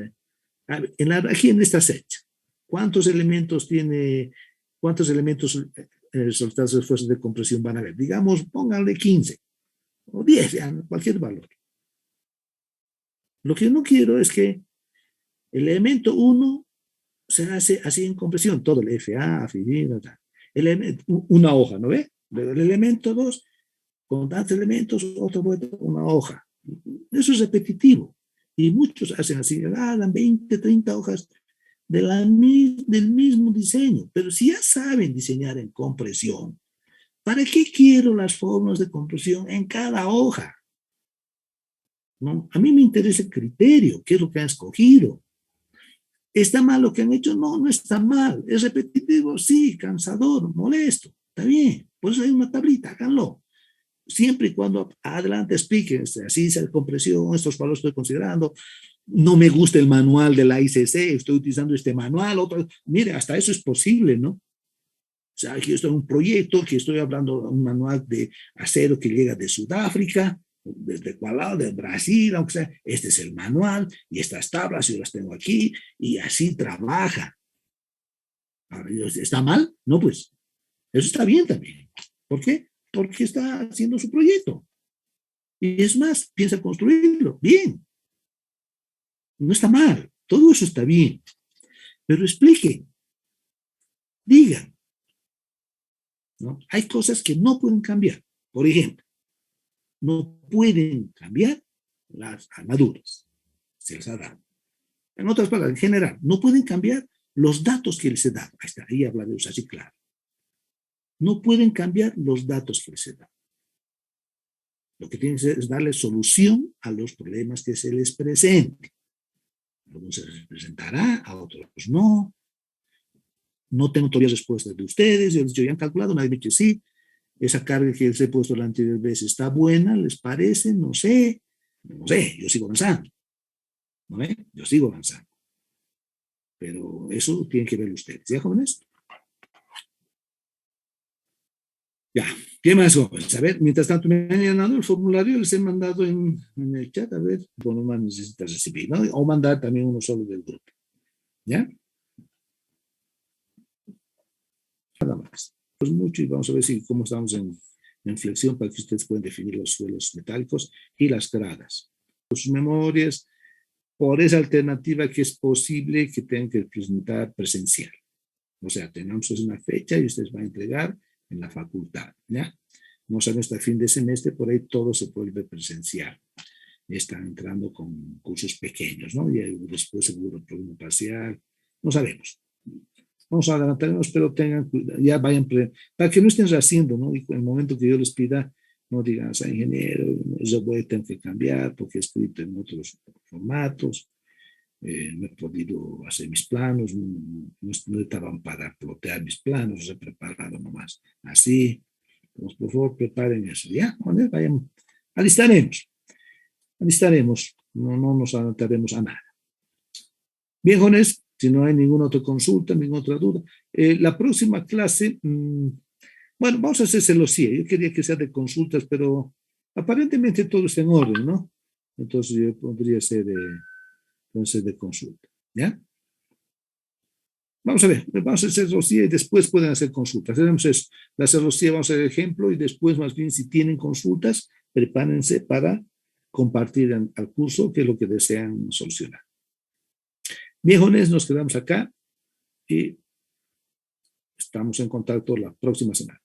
Aquí en esta fecha, ¿cuántos elementos resultados de esfuerzos de compresión van a haber? Digamos, pónganle 15 o 10, cualquier valor. Lo que no quiero es que el elemento 1 se hace así en compresión, todo el FA, afidina, una hoja, ¿no ve? El elemento 2, con tantos elementos, otro vuelta, una hoja. Eso es repetitivo. Y muchos hacen así, dan 20, 30 hojas del mismo diseño. Pero si ya saben diseñar en compresión, ¿para qué quiero las formas de compresión en cada hoja? ¿No? A mí me interesa el criterio, qué es lo que han escogido. ¿Está mal lo que han hecho? No, no está mal. ¿Es repetitivo? Sí, cansador, molesto. Está bien. Por eso hay una tablita, háganlo. Siempre y cuando adelante expliquen, así es la compresión, estos valores estoy considerando, no me gusta el manual de la ICC, estoy utilizando este manual, otro, mire, hasta eso es posible, ¿no? O sea, aquí estoy en un proyecto, que estoy hablando de un manual de acero que llega de Sudáfrica, desde cuál lado, de Brasil, aunque sea, este es el manual, y estas tablas yo las tengo aquí, y así trabaja. ¿Está mal? No, pues, eso está bien también. ¿Por qué? Porque está haciendo su proyecto. Y es más, piensa construirlo. Bien. No está mal. Todo eso está bien. Pero expliquen. Digan. ¿No? Hay cosas que no pueden cambiar. Por ejemplo, no pueden cambiar las armaduras. Se les ha dado. En otras palabras, en general, no pueden cambiar los datos que les he dado. Ahí está, ahí hablaremos así claro. No pueden cambiar los datos que les he dado. Lo que tienen que hacer es darle solución a los problemas que se les presenten. A algunos se les presentará, a otros no. No tengo todavía respuestas de ustedes. Yo les he dicho, ¿ya han calculado? Nadie me dice sí. Esa carga que les he puesto la anterior vez está buena, ¿les parece? No sé. No sé, yo sigo avanzando. ¿No ve? Yo sigo avanzando. Pero eso tienen que ver ustedes. ¿Ya, jóvenes? Ya, ¿qué más, jóvenes? A ver, mientras tanto me han llenado el formulario, les he mandado en el chat, a ver, bueno, más necesitas recibir, ¿no? O mandar también uno solo del grupo. ¿Ya? Nada más. Pues mucho y vamos a ver si cómo estamos en flexión para que ustedes puedan definir los suelos metálicos y las gradas. Sus memorias, por esa alternativa que es posible que tengan que presentar presencial. O sea, tenemos una fecha y ustedes van a entregar en la facultad, ¿ya? No saben, hasta fin de semestre, por ahí todo se vuelve presencial. Están entrando con cursos pequeños, ¿no? Y después seguro el problema parcial, no sabemos. Vamos a adelantarnos, pero tengan cuidado, ya vayan, para que no estén haciendo, ¿no? Y en el momento que yo les pida, no digan, o sea, ingeniero, yo voy a tener que cambiar porque he escrito en otros formatos, no he podido hacer mis planos, no estaban para plotear mis planos, los he preparado nomás. Así, pues por favor preparen eso, ¿ya? Vayan, alistaremos, no nos adelantaremos a nada. Bien, jóvenes, si no hay ninguna otra consulta, ninguna otra duda. La próxima clase, bueno, vamos a hacérselo así. Yo quería que sea de consultas, pero aparentemente todo está en orden, ¿no? Entonces yo podría ser de consulta, ¿ya? Vamos a ver, vamos a hacerlo así y después pueden hacer consultas. Hacemos eso, la celosía vamos a hacer ejemplo y después más bien si tienen consultas, prepárense para compartir al curso qué es lo que desean solucionar. Bien, jóvenes, nos quedamos acá y estamos en contacto la próxima semana.